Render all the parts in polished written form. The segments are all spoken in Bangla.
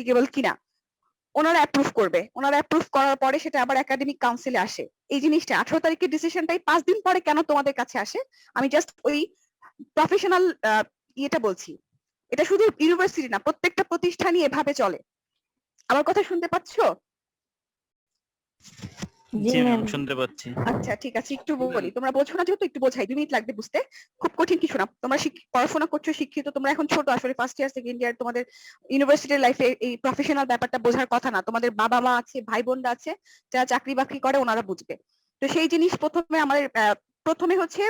কেবল কিনা ওনারা অ্যাপ্রুভ করবে, ওনারা অ্যাপ্রুভ করার পরে সেটা আবার একাডেমিক কাউন্সিলে আসে। এই জিনিসটা 18 তারিখের ডিসিশনটাই 5 দিন পরে কেন তোমাদের কাছে আসে, আমি জাস্ট ওই প্রফেশনাল ইয়েটা বলছি। এটা শুধু ইউনিভার্সিটি না, প্রত্যেকটা প্রতিষ্ঠানই এভাবে চলে। আমার কথা শুনতে পাচ্ছো? জি ম্যাম শুনতে পাচ্ছি। আচ্ছা ঠিক আছে, একটু বলি, তোমরা বোঝো না যেহেতু একটু বোঝাই, 2 মিনিট লাগবে বুঝতে, খুব কঠিন কিছু না। তোমরা পড়াশোনা করছো, শিক্ষিত, তোমরা এখন ছোট, আসলে ফার্স্ট ইয়ার সেকেন্ড ইয়ার, তোমাদের ইউনিভার্সিটির লাইফে এই প্রফেশনাল ব্যাপারটা বোঝার কথা না। তোমাদের বাবা মা আছে, ভাই বোনরা আছে যারা চাকরি বাকরি করে, ওনারা বুঝবে। তো সেই জিনিস প্রথমে হচ্ছে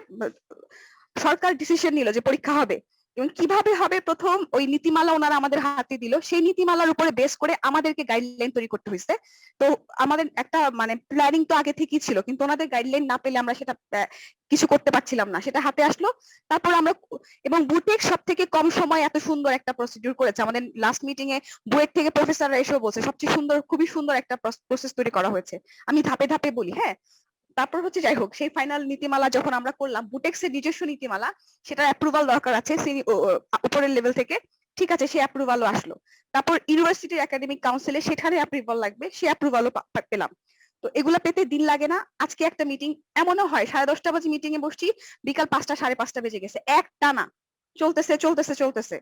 সরকার ডিসিশন নিল যে পরীক্ষা হবে, এবং কিভাবে হবে প্রথম ওই নীতিমালা ওনারা আমাদের হাতে দিল। সেই নীতিমালার উপরে বেস করে আমাদেরকে গাইডলাইন তৈরি করতে হয়েছে। তো আমাদের একটা মানে প্ল্যানিং তো আগে থেকেই ছিল, কিন্তু ওনাদের গাইডলাইন না পেলে আমরা সেটা কিছু করতে পারছিলাম না। সেটা হাতে আসলো, তারপর আমরা, এবং বুটেক সব থেকে কম সময় এত সুন্দর একটা প্রসিডিউর করেছে। আমাদের লাস্ট মিটিং এ বুয়েট থেকে প্রফেসররা এসেও বলছে সবচেয়ে সুন্দর, খুবই সুন্দর একটা প্রসেস তৈরি করা হয়েছে। আমি ধাপে ধাপে বলি, হ্যাঁ। তারপর হচ্ছে যাই হোক, সেই ফাইনাল নীতিমালা যখন আমরা করলাম, বুটেক্স এর নিজস্ব নীতিমালা, সেটার অ্যাপ্রুভাল দরকার আছে উপরের লেভেল থেকে। ঠিক আছে, সেই অ্যাপ্রুভালও আসলো। তারপর ইউনিভার্সিটির একাডেমিক কাউন্সিলে সেখানে অ্যাপ্রুভাল লাগবে, সেই অ্যাপ্রুভালও পেলাম। তো এগুলা পেতে দিন লাগে না। আজকে একটা মিটিং, এমনও হয় 10:30 বাজে মিটিং এ বসছি, বিকাল 5টা 5:30 বেজে গেছে, একটানা চলতেছে চলতেছে চলতেছে।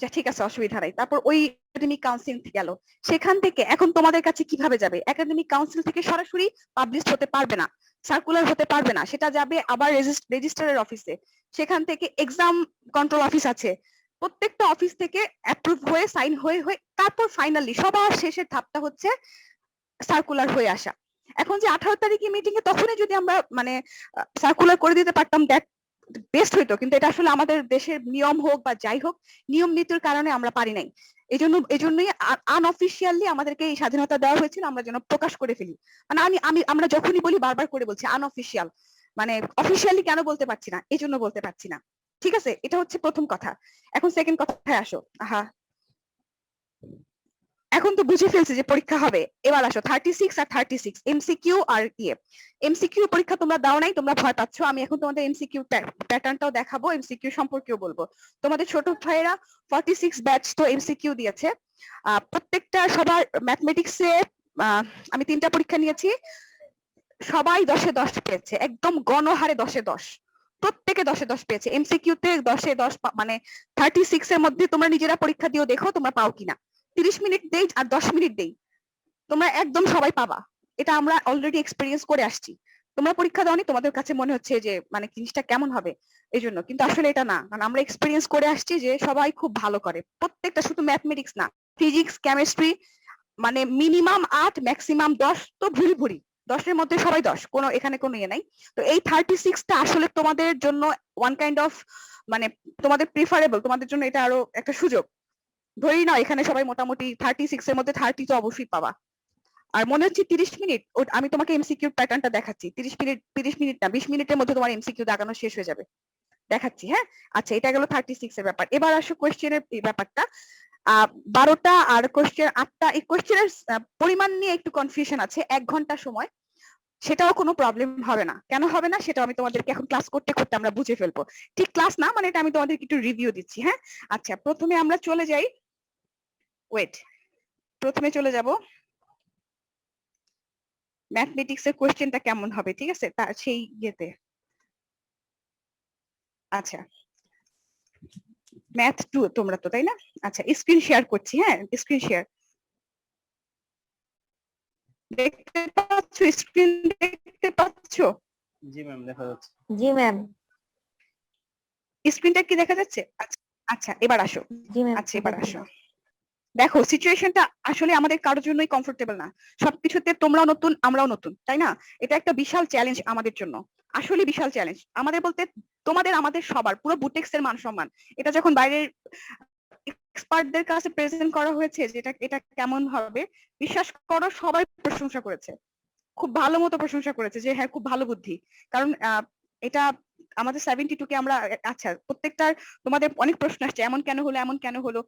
যা ঠিক আছে, অসুবিধা নাই। তারপর ওই একাডেমিক কাউন্সিল গেল, সেখান থেকে এখন তোমাদের কাছে কিভাবে যাবে? একাডেমিক কাউন্সিল থেকে সরাসরি পাবলিশ হতে পারবে না, সার্কুলার হতে পারবে না, সেটা যাবে আবার রেজিস্ট্রারের অফিসে। সেখান থেকে এক্সাম কন্ট্রোল অফিস আছে, প্রত্যেকটা অফিস থেকে অ্যাপ্রুভ হয়ে সাইন হয়ে হয়ে তারপর ফাইনালি সবার শেষের ধাপটা হচ্ছে সার্কুলার হয়ে আসা। এখন যে 18 তারিখে মিটিং এ তখনই যদি আমরা মানে সার্কুলার করে দিতে পারতাম, দ্যাট বেস্ট হইতো। কিন্তু এটা আসলে আমাদের দেশের নিয়ম হোক বা যাই হোক, নিয়ম নীতির কারণে আমরা পারি নাই। এই জন্যই আনঅফিসিয়ালি আমাদেরকে এই স্বাধীনতা দেওয়া হয়েছিল, আমরা যেন প্রকাশ করে ফেলি। মানে আমরা যখনই বলি, বারবার করে বলছি আনঅফিসিয়াল, মানে অফিসিয়ালি কেন বলতে পারছি না, এই জন্য বলতে পারছি না। ঠিক আছে, এটা হচ্ছে প্রথম কথা। এখন সেকেন্ড কথায় আসো। এখন তো বুঝে ফেলছি যে পরীক্ষা হবে। এবার আসো 36 আর 36 এমসিকিউ আর ইয়ে। এমসিকিউ পরীক্ষা তোমরা দাও নাই, তোমরা ভয় পাচ্ছ। আমি এখন তোমাদের এমসিকিউ প্যাটার্নটাও দেখাবো, এমসিকিউ সম্পর্কেও বলবো। তোমাদের ছোট ভাইয়েরা 46 ব্যাচ তো এমসিকিউ দিয়েছে। প্রত্যেকটা সবার ম্যাথমেটিক্সে আমি 3টা পরীক্ষা নিয়েছি, সবাই 10-এ 10 পেয়েছে, একদম গণহারে 10-এ 10, প্রত্যেকে 10-এ 10 পেয়েছে। এমসিকিউ তে 10-এ 10, মানে 36 এর মধ্যে তোমরা নিজেরা পরীক্ষা দিও, দেখো তোমরা পাও কিনা। 30 মিনিট দেই আর 10 মিনিট দেই, তোমরা একদম সবাই পাবা। এটা আমরা অলরেডি এক্সপেরিয়েন্স করে আসছি। তোমরা পরীক্ষা দাওনি, তোমাদের কাছে মনে হচ্ছে যে মানে জিনিসটা কেমন হবে এই জন্য, কিন্তু আসলে এটা না, কারণ আমরা এক্সপেরিয়েন্স করে আসছি যে সবাই খুব ভালো করে প্রত্যেকটা, শুধু ম্যাথমেটিক্স না, ফিজিক্স, কেমিস্ট্রি, মানে মিনিমাম 8 ম্যাক্সিমাম 10, তো ভুরি ভুরি 10-এর মধ্যে সবাই 10, কোনো এখানে কোনো ইয়ে নাই। তো এই 36টা আসলে তোমাদের জন্য ওয়ান কাইন্ড অফ মানে তোমাদের প্রিফারেবল, তোমাদের জন্য এটা আরো একটা সুযোগ। ধরি না এখানে সবাই মোটামুটি 36 এর মধ্যে 30 তো অবশ্যই পাবা। আর মনে হচ্ছে 30 মিনিট, আমি তোমাকে এমসিকিউ প্যাটার্নটা দেখাচ্ছি। 30 মিনিট না, 20 মিনিটের মধ্যে তোমার এমসিকিউ দাগানো শেষ হয়ে যাবে। দেখাচ্ছি, হ্যাঁ। আচ্ছা, এটা গেল 36 এর ব্যাপার। এবার আসো কোয়েশ্চেনের ব্যাপারটা। 12টা আর কোয়েশ্চেন 8টা। এই কোয়েশ্চেনের পরিমাণ নিয়ে একটু কনফিউশন আছে। 1 ঘন্টা সময়, সেটাও কোনো প্রবলেম হবে না। কেন হবে না সেটা আমি তোমাদেরকে এখন ক্লাস করতে করতে আমরা বুঝে ফেলবো। ঠিক ক্লাস না, মানে এটা আমি তোমাদেরকে একটু রিভিউ দিচ্ছি, হ্যাঁ। আচ্ছা, প্রথমে আমরা চলে যাই, ওয়েট, প্রথমে চলে যাব ম্যাথমেটিক্স এর কোয়েশ্চেনটা কেমন হবে, ঠিক আছে, তার সেই ইয়েতে। আচ্ছা, ম্যাথ 2 তোমরা তো, তাই না? আচ্ছা, স্ক্রিন শেয়ার করছি, হ্যাঁ, স্ক্রিন শেয়ার। দেখতে পাচ্ছ? স্ক্রিন দেখতে পাচ্ছ? জি ম্যাম দেখা যাচ্ছে। জি ম্যাম। স্ক্রিনটা কি দেখা যাচ্ছে? আচ্ছা আচ্ছা, এবার আসো। জি ম্যাম। আচ্ছা, এবার আসো। দেখো, সিচুয়েশনটা আসলে আমাদের কারোর জন্যই কমফোর্টেবল না। সবকিছুতে তোমরাও নতুন, আমরাও নতুন, তাই না? এটা একটা বিশাল চ্যালেঞ্জ আমাদের জন্য, আসলে বিশাল চ্যালেঞ্জ আমাদের বলতে তোমাদের, আমাদের সবার, পুরো বুটেক্স এর মান সম্মান। এটা যখন বাইরের এক্সপার্টদের কাছে প্রেজেন্ট করা হয়েছে যে এটা কেমন হবে, বিশ্বাস করো সবাই প্রশংসা করেছে, খুব ভালো মতো প্রশংসা করেছে যে হ্যাঁ খুব ভালো বুদ্ধি। কারণ এটা আমাদের 72 কে আমরা, আচ্ছা প্রত্যেকটার তোমাদের অনেক প্রশ্ন আসছে, এমন কেন হলো, এমন কেন হলো।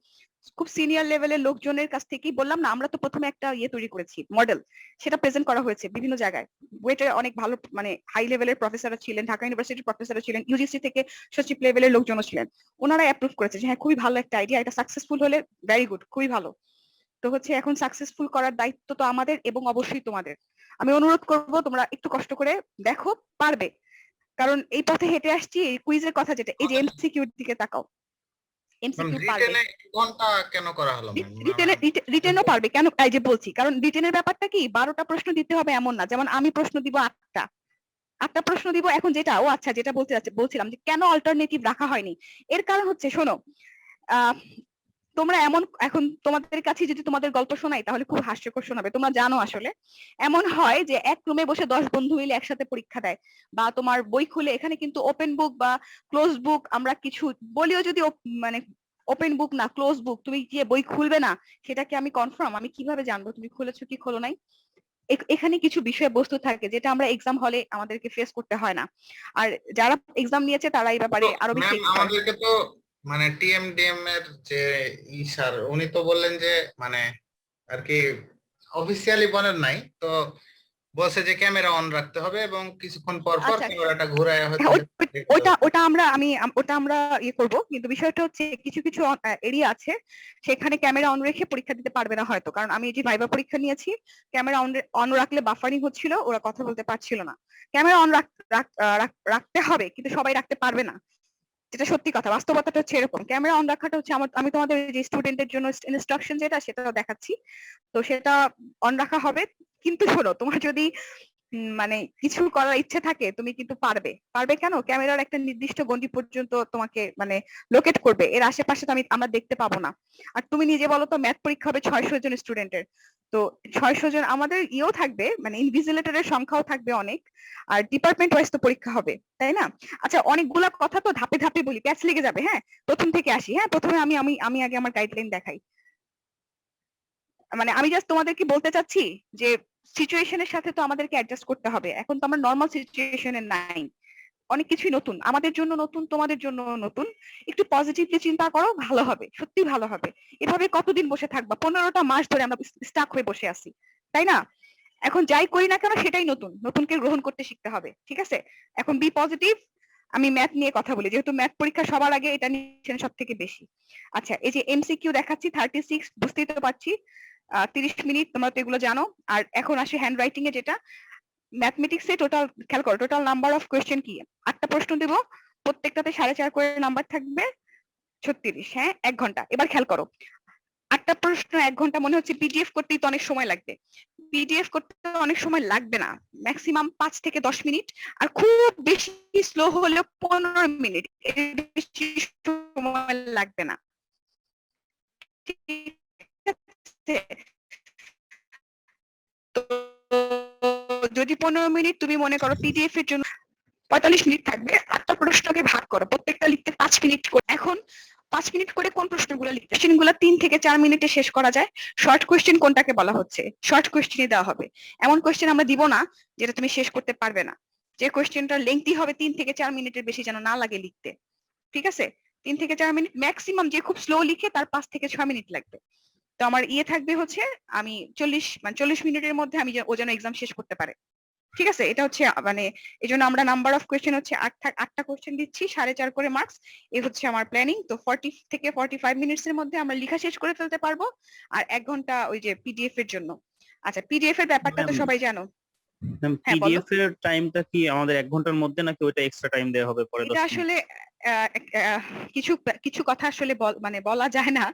খুব সিনিয়র লেভেলের লোকজনের কাছ থেকেই বললাম না, আমরা তো প্রথমে একটা ইয়ে তৈরি করেছি, মডেল, সেটা প্রেজেন্ট করা হয়েছে বিভিন্ন জায়গায়। বুয়েটের অনেক ভালো মানে হাই লেভেলের প্রফেসররা ছিলেন, ঢাকা ইউনিভার্সিটির প্রফেসররা ছিলেন, ইউজিসি থেকে সচিব লেভেলের লোকজনও ছিলেন। ওনারা অ্যাপ্রুভ করেছে যে হ্যাঁ খুবই ভালো একটা আইডিয়া, এটা সাকসেসফুল হলে ভেরি গুড, খুবই ভালো। তো হচ্ছে এখন সাকসেসফুল করার দায়িত্ব তো আমাদের এবং অবশ্যই তোমাদের। আমি অনুরোধ করব তোমরা একটু কষ্ট করে দেখো, পারবে। কারণ এই পথে হেঁটে আসছি, এই কুইজের কথা যেটা, এই যে এমসিকিউর দিকে তাকাও, ম্যাম এমসিকিউ পারবে। রিটেনে ঘন্টা কেন করা হলো ম্যাম? রিটেনও পারবে কেন, এই যে বলছি, কারণ রিটেনের ব্যাপারটা কি 12টা প্রশ্ন দিতে হবে এমন না। যেমন আমি প্রশ্ন দিব 8টা প্রশ্ন দিব। এখন যেটা আচ্ছা যেটা বলছিলাম যে কেন অল্টারনেটিভ রাখা হয়নি, এর কারণ হচ্ছে শোনো, আহ তোমরা এমন, এখন তোমাদের কাছে যদি তোমাদের গল্প শোনাই তাহলে খুব হাস্যকর শোনাবে। তোমরা জানো আসলে এমন হয় যে এক রুমে বসে 10 বন্ধু মিলে একসাথে পরীক্ষা দেয়, বা তোমার বই খুলে, এখানে কিন্তু ওপেন বুক বা ক্লোজ বুক আমরা কিছু বলিও, যদি মানে ওপেন বুক না ক্লোজ বুক, তুমি গিয়ে বই খুলবে না সেটা কি আমি কনফার্ম? আমি কিভাবে জানবো তুমি খুলেছো কি খোলো নাই? এখানে কিছু বিষয়বস্তু থাকে যেটা আমরা এক্সাম হলে আমাদেরকে ফেস করতে হয় না। আর যারা এক্সাম নিয়েছে তারা এই ব্যাপারে আরো বেশি ম্যাম এক্সপার্ট। আমাদেরকে তো মানে টিএমডিএম এর যে স্যার উনি তো বললেন যে মানে আর কি অফিসিয়ালি বলেন নাই তো, বলছে যে ক্যামেরা অন রাখতে হবে এবং কিছুক্ষণ পর পর আচ্ছা আচ্ছা, ক্যামেরাটা ঘুরায় হচ্ছে হ্যাঁ, দেখতে ওটা হবে। ওটা আমরা ওটা আমরা ইয়ে করবো, কিন্তু বিষয়টা হচ্ছে কিছু কিছু এরিয়া আছে সেখানে ক্যামেরা অন রেখে পরীক্ষা দিতে পারবে না হয়তো। কারণ আমি যে ভাইবা পরীক্ষা নিয়েছি, ক্যামেরা অন রাখলে বাফারিং হচ্ছিল, ওরা কথা বলতে পারছিল না। ক্যামেরা অন রাখতে হবে, কিন্তু সবাই রাখতে পারবে না, যেটা সত্যি কথা। বাস্তবতাটা হচ্ছে এরকম, ক্যামেরা অন রাখাটা হচ্ছে আমি তোমাদের যে স্টুডেন্টের জন্য ইনস্ট্রাকশন যেটা সেটাও দেখাচ্ছি, তো সেটা অন রাখা হবে। কিন্তু শোনো, তোমার যদি মানে কিছু করার ইচ্ছে থাকে তুমি কিন্তু পারবে। পারবে কেন? ক্যামেরার একটা নির্দিষ্ট গণ্ডি পর্যন্ত তোমাকে মানে লোকেট করবে, এর আশেপাশে তো আমরা দেখতে পাবো না। আর তুমি নিজে বলো তো, ম্যাথ পরীক্ষা হবে 600 জন স্টুডেন্টের, তো 600 জন আমাদের ইয়েও থাকবে, মানে ইনভিজিলেটরের সংখ্যাও থাকবে অনেক, আর ডিপার্টমেন্ট ওয়াইজ তো পরীক্ষা হবে, তাই না? আচ্ছা, অনেকগুলা কথা তো ধাপে ধাপে বলি, প্যাচ লেগে যাবে। হ্যাঁ, প্রথম থেকে আসি। হ্যাঁ, প্রথমে আমি আমি আমি আগে আমার গাইডলাইন দেখাই। মানে আমি জাস্ট তোমাদেরকে বলতে চাচ্ছি যে সিচুয়েশনের সাথে তো আমাদেরকে অ্যাডজাস্ট করতে হবে। এখন তো আমরা নর্মাল সিচুয়েশনে নাই, অনেক কিছুই নতুন, আমাদের জন্য নতুন, তোমাদের জন্য নতুন। একটু পজিটিভলি চিন্তা করো, ভালো হবে, সত্যি ভালো হবে। এভাবে কতদিন বসে থাকবা? 15টা মাস ধরে আমরা স্টাক হয়ে বসে আছি, তাই না? এখন যাই করি না কেন সেটাই নতুন, নতুনকে গ্রহণ করতে শিখতে হবে, ঠিক আছে? এখন বি পজিটিভ। আমি ম্যাথ নিয়ে কথা বলি, যেহেতু ম্যাথ পরীক্ষা সবার আগে, এটা নিয়ে সব থেকে বেশি। আচ্ছা, এই যে এমসিকিউ দেখাচ্ছি 36, বুঝতেই তো পারছি 30 মিনিট, তোমরা তো এগুলো জানো। আর এখন আসে হ্যান্ড রাইটিং এ, যেটা ম্যাথমেটিক্সে টোটাল, খেয়াল করো, টোটাল নাম্বার অফ কোয়েশ্চেন কি? 8টা প্রশ্ন দেব, প্রত্যেকটাতে 4.5 করে নাম্বার থাকবে, 36। হ্যাঁ, 1 ঘন্টা। এবার খেয়াল করো, 8টা প্রশ্ন 1 ঘন্টা, মনে হচ্ছে পিডিএফ করতেই তো অনেক সময় লাগবে। পিডিএফ করতে অনেক সময় লাগবে না, ম্যাক্সিমাম 5 থেকে 10 মিনিট, আর খুব বেশি স্লো হলেও 15 মিনিট, এর বেশি সময় লাগবে না, ঠিক আছে? তো যদি 15 মিনিট তুমি মনে করো, পিডিএফ এর জন্য 45 মিনিট থাকবে, 8টা প্রশ্নকে ভাগ করো, প্রত্যেকটা লিখতে 5 মিনিট করে। এখন 5 মিনিট করে কোন প্রশ্নগুলো লিখতে, কোশ্চেনগুলো 3 থেকে 4 মিনিটে শেষ করা যায়। শর্ট কোশ্চেন কোনটাকে বলা হচ্ছে? শর্ট কোশ্চেনই দেওয়া হবে। এমন কোশ্চেন আমরা দিব না যেটা তুমি শেষ করতে পারবে না। যে কোশ্চেনটা লেংথি হবে, 3 থেকে 4 মিনিটের বেশি যেন না লাগে লিখতে, ঠিক আছে? 3 থেকে 4 মিনিট ম্যাক্সিমাম। যে খুব স্লো লিখে তার 5 থেকে 6 মিনিট লাগবে। তো আমার ইয়ে থাকবে হচ্ছে, আমি 40 মিনিটের মধ্যে ও যেন এক্সাম শেষ করতে পারে, ঠিক আছে? এটা হচ্ছে মানে এই জন্য আমরা নাম্বার অফ কোয়েশ্চেন হচ্ছে 8টা কোয়েশ্চেন দিচ্ছি, 4.5 করে মার্কস। এই হচ্ছে আমার প্ল্যানিং। তো 40 থেকে 45 মিনিটস এর মধ্যে আমরা লেখা শেষ করে ফেলতে পারবো, আর 1 ঘন্টা ওই যে পিডিএফ এর জন্য। আচ্ছা, পিডিএফ এর ব্যাপারটা তো ম্যাম, সবাই জানো। হ্যাঁ, বলো। পিডিএফ এর টাইমটা কি আমাদের 1 ঘন্টার মধ্যে নাকি ওইটা এক্সট্রা টাইম দেওয়া হবে পরে এটা 10 মিনিট? আসলে আহ, আহ, কিছু কিছু কথা আসলে মানে বলা যায় না,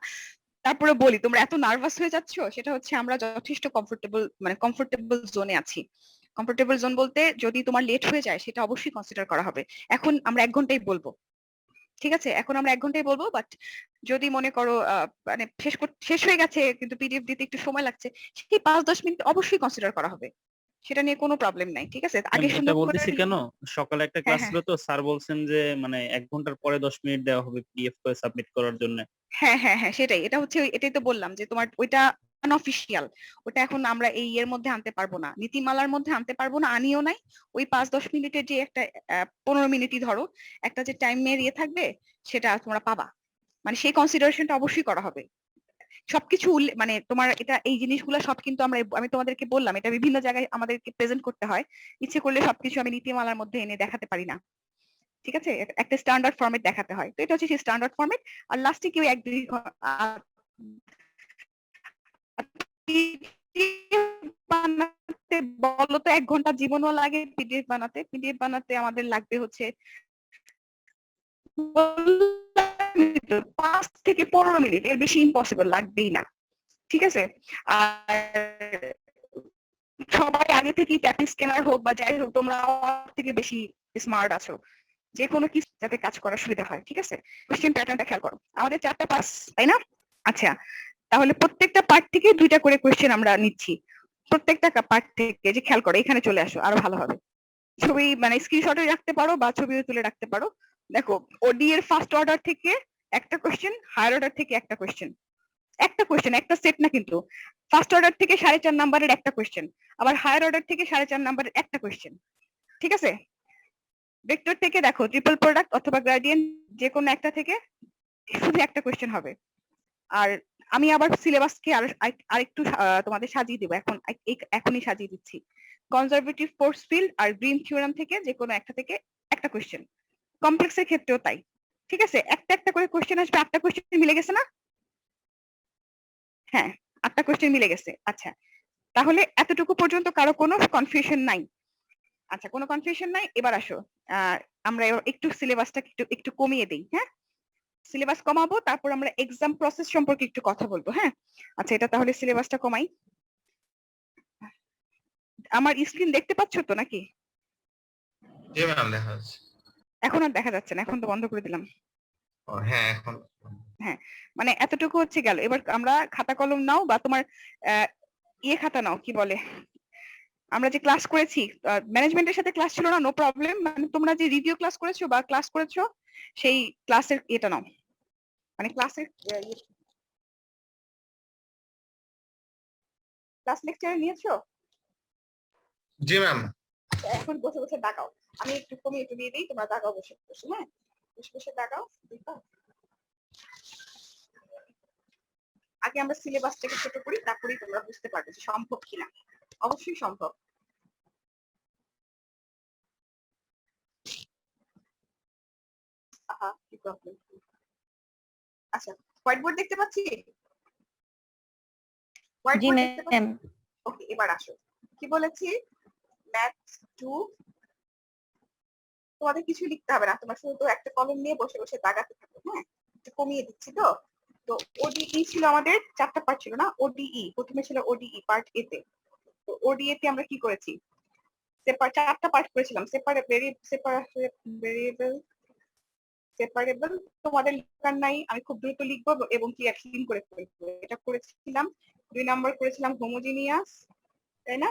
তারপরে বলি। তোমরা এত নার্ভাস হয়ে যাচ্ছ, সেটা হচ্ছে আমরা যথেষ্ট কমফোর্টেবল, মানে কমফোর্টেবল জোনে আছি। কমফোর্টেবল জোন বলতে, যদি তোমার লেট হয়ে যায় সেটা অবশ্যই কনসিডার করা হবে। এখন আমরা 1 ঘন্টাই বলবো, ঠিক আছে? এখন আমরা 1 ঘন্টাই বলবো, বাট যদি মনে করো মানে শেষ হয়ে গেছে কিন্তু পিডিএফ দিতে একটু সময় লাগছে, সেই 5-10 মিনিট অবশ্যই কনসিডার করা হবে, সেটা নিয়ে কোনো প্রবলেম নাই, ঠিক আছে? ম্যাম, আগে এটা সুন্দর করে বলতেছি কেন, সকালে একটা হ্যাঁ ক্লাস হ্যাঁ ছিল তো, স্যার বলছেন যে মানে 1 ঘন্টার পরে 10 মিনিট দেওয়া হবে পিডিএফ করে সাবমিট করার জন্য। হ্যাঁ হ্যাঁ হ্যাঁ, সেটাই। এটা হচ্ছে এটাই তো বললাম যে তোমার ওইটা আনঅফিসিয়াল, ওটা এখন আমরা এই এর মধ্যে আনতে পারবো না, নীতিমালার মধ্যে আনতে পারবো না, আনিও নাই। ওই 5-10 মিনিটের যে একটা 15 মিনিটই ধরো, একটা যে টাইমের ইয়ে থাকবে, সেটা তোমরা পাবা। মানে সেই কনসিডারেশনটা অবশ্যই করা হবে। সবকিছু মানে তোমার এটা, এই জিনিসগুলো সব কিন্তু আমি তোমাদেরকে বললাম, এটা বিভিন্ন জায়গায় আমাদেরকে প্রেজেন্ট করতে হয়। ইচ্ছে করলে সবকিছু আমি নীতিমালার মধ্যে এনে দেখাতে পারি না, ঠিক আছে? একটা স্ট্যান্ডার্ড ফরম্যাট দেখাতে হয়, তো এটা হচ্ছে সেই স্ট্যান্ডার্ড ফরম্যাট। আর লাস্টে কেউ 1-2 ঘন্টা বানাতে বলো তো 1 ঘন্টা জীবনও লাগে পিডিএফ বানাতে। পিডিএফ বানাতে আমাদের লাগবে হচ্ছে 5 থেকে 15 মিনিট, এর বেশি ইম্পসিবল লাগবেই না। ঠিক আছে? আর সবাই আগে থেকেই ট্যাপিং স্ক্যানার হোক বা যাই হোক, তোমরা আমার থেকে বেশি স্মার্ট আছো। যে কোনো কিছু যাতে কাজ করার সুবিধা হয়। ঠিক আছে? কোশ্চেন প্যাটার্নটা খেয়াল করো। আমাদের 4টা পাস, তাই না? আচ্ছা, তাহলে প্রত্যেকটা পার্ট থেকে 2টা করে কোশ্চেন আমরা নিচ্ছি। প্রত্যেকটা পার্ট থেকে, যে খেয়াল করো, এখানে চলে আসো, আরো ভালো হবে। ছবি মানে স্ক্রিনশটে রাখতে পারো বা ছবিও তুলে রাখতে পারো। দেখো, ওডি এর ফার্স্ট অর্ডার থেকে একটা কোশ্চেন, হায়ার অর্ডার থেকে একটা কোশ্চেন। একটা কোশ্চেন, একটা সেট না কিন্তু। ফার্স্ট অর্ডার থেকে 4.5 নাম্বারের একটা কোশ্চেন, আবার হায়ার অর্ডার থেকে 4.5 নাম্বারের একটা কোশ্চেন। ঠিক আছে? ভেক্টর থেকে দেখো ট্রিপল প্রোডাক্ট অথবা গ্রেডিয়েন্ট, যে কোনো একটা থেকে শুধু একটা কোশ্চেন হবে। আর আমি আবার সিলেবাসকে আরেকটু তোমাদের সাজিয়ে দেবো। এখনই সাজিয়ে দিচ্ছি। কনজারভেটিভ ফোর্স ফিল্ড আর গ্রিন থিওরাম থেকে যে কোনো একটা থেকে একটা কোশ্চেন। কমপ্লেক্সের ক্ষেত্রেও তাই। ঠিক আছে? একটা একটা করে কোশ্চেন আসবে। 8টা কোশ্চেন মিলে গেছে না? হ্যাঁ, 8টা কোশ্চেন মিলে গেছে। আচ্ছা, তাহলে এতটুকু পর্যন্ত কারো কোনো কনফিউশন নাই? আচ্ছা, কোনো কনফিউশন নাই। এবার আসো, আমরা একটু সিলেবাসটা একটু কমিয়ে দেই। হ্যাঁ, সিলেবাস কমাবো, তারপর আমরা এক্সাম প্রসেস সম্পর্কে একটু কথা বলবো। হ্যাঁ, আচ্ছা, এটা তাহলে সিলেবাসটা কমাই। আমার স্ক্রিন দেখতে পাচ্ছ তো নাকি? জি ম্যাম, দেখা যাচ্ছে। এখন আর দেখা যাচ্ছে না, এখন তো বন্ধ করে দিলাম। ও হ্যাঁ, এখন হ্যাঁ, মানে এতটুকু হচ্ছে গেল। এবার আমরা খাতা কলম নাও বা তোমার ইয়ে খাতা নাও, কি বলে, আমরা যে ক্লাস করেছি, ম্যানেজমেন্টের সাথে ক্লাস ছিল না, নো প্রবলেম। মানে তোমরা যে রিভিউ ক্লাস করেছো বা ক্লাস করেছো, সেই ক্লাসের এটা নাও, মানে ক্লাসের ক্লাস লেকচার নিয়েছো? জি ম্যাম। এখন বসে বসে দাগাও। আমি একটু কমিয়ে একটু দিয়ে দিই, তোমরা দাগাও বসে বসে। হ্যাঁ, বসে বসে দাগাও। আগে আমরা সিলেবাসটাকে ছোট করি, তারপরেই তোমরা বুঝতে পারবে যে সম্ভব কিনা। অবশ্যই সম্ভব। আহা, কি প্রবলেম। আচ্ছা, হোয়াইট বোর্ড দেখতে পাচ্ছি? হোয়াইট জি বোর্ড দেখতে পাচ্ছি? ম্যাম। ওকে, এবার আসো। কি বলেছি? ম্যাথ 2। তোমাদের কিছু লিখতে হবে না, তোমরা শুধু একটা কলম নিয়ে বসে বসে দাগাতে থাকো। হ্যাঁ, একটু কমিয়ে দিচ্ছি তো। তো ওডিই ছিল আমাদের 4টা পার্ট ছিল না? ওডিই প্রথমে ছিল, ওডিই পার্ট এ তে। তো ওডিএ তে আমরা কি করেছি? 4টা পার্ট করেছিলাম। ভেরিয়েবল সেপারেবল তোমাদের লেখার নাই, আমি খুব দ্রুত লিখবো এবং ক্লিয়ার ক্লিন করে ফেলবো। এটা করেছিলাম। 2 নাম্বার করেছিলাম হোমোজিনিয়াস, তাই না?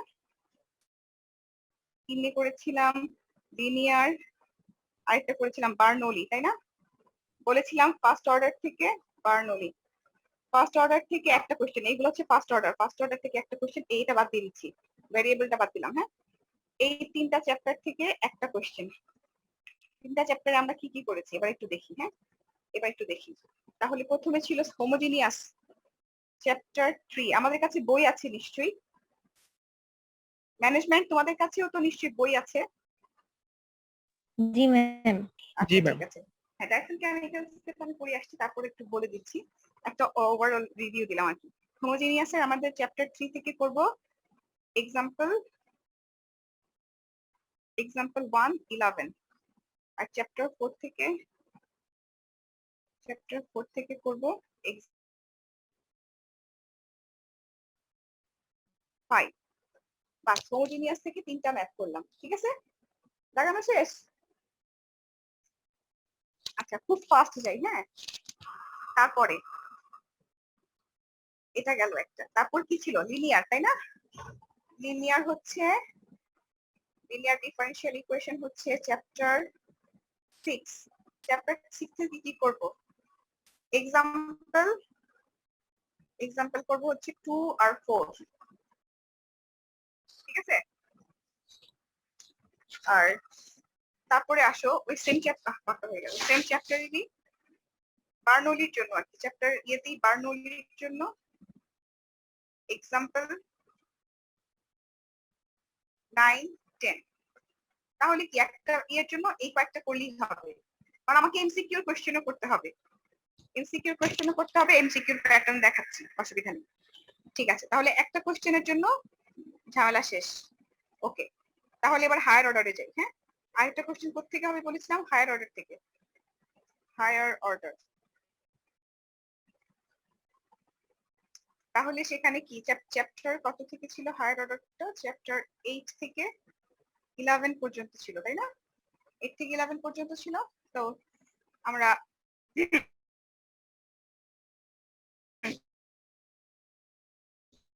3 করেছিলাম লিনিয়ার, আরেকটা করেছিলাম বার্নৌলি, তাই না? বলেছিলাম ফার্স্ট অর্ডার থেকে বার্নৌলি। ফার্স্ট অর্ডার থেকে একটা কোশ্চেন, এইগুলো হচ্ছে ফার্স্ট অর্ডার। ফার্স্ট অর্ডার থেকে একটা কোশ্চেন, এইটা বাদ দিয়ে দিচ্ছি, ভেরিয়েবলটা বাদ দিলাম। হ্যাঁ, এই 3টা চ্যাপ্টার থেকে একটা কোশ্চেন। 3টা চ্যাপ্টারে আমরা কি কি করেছি এবার একটু দেখি। হ্যাঁ, এবার একটু দেখি। তাহলে প্রথমে ছিল হোমোজিনিয়াস, চ্যাপ্টার 3। আমাদের কাছে বই আছে নিশ্চয়ই। ম্যানেজমেন্ট, তোমাদের কাছেও তো নিশ্চয়ই বই আছে। জি ম্যাম। আচ্ছা, ঠিক আছে। হ্যাঁ, ডাইরেকশন কেমিক্যালস থেকে আমি পড়ে আসছি, তারপর একটু বলে দিচ্ছি। একটা ওভারঅল রিভিউ দিলাম আর কি। হোমোজিনিয়াসের আমাদের চ্যাপ্টার 3 থেকে করব এক্সাম্পল 1 11। আর চ্যাপ্টার 4 থেকে করব 5। বাস, হোমোজিনিয়াস থেকে 3টা ম্যাথ করলাম। ঠিক আছে, লাগানো শেষ। আচ্ছা, খুব ফাস্ট যাই। হ্যাঁ, তারপরে এটা গেল একটা। তারপর কি ছিল? লিনিয়ার, তাই না? লিনিয়ার হচ্ছে, লিনিয়ার ডিফারেনশিয়াল ইকুয়েশন হচ্ছে চ্যাপ্টার 6। চ্যাপ্টার 6 থেকে কি করব? এক্সাম্পল করব হচ্ছে 2 আর 4। ঠিক আছে? আর তারপরে আসো ওই সেম চ্যাপ্টার, পাকা হয়ে গেল, সেম চ্যাপ্টারেরই বার্নৌলির জন্য আর কি, চ্যাপ্টার ইয়েতেই বার্নৌলির জন্য এক্সাম্পল 9 10। তাহলে কি একটা ইয়ের জন্য এই কয়েকটা করলেই হবে, কারণ আমাকে এমসিকিউ কোশ্চেনও করতে হবে। এমসিকিউ প্যাটার্ন দেখাচ্ছি, অসুবিধা নেই। ঠিক আছে, তাহলে একটা কোশ্চেনের জন্য ঝামেলা শেষ। ওকে, তাহলে এবার হায়ার অর্ডারে যাই। হ্যাঁ, আরেকটা কোশ্চেন কোত্থেকে হবে বলেছিলাম? হায়ার অর্ডার থেকে। হায়ার অর্ডার, তাহলে সেখানে কি চ্যাপ্টার কত থেকে ছিল? হায়ার অর্ডারটা চ্যাপ্টার 8 থেকে 11 পর্যন্ত ছিল, তাই না? 8 থেকে 11 পর্যন্ত ছিল। তো আমরা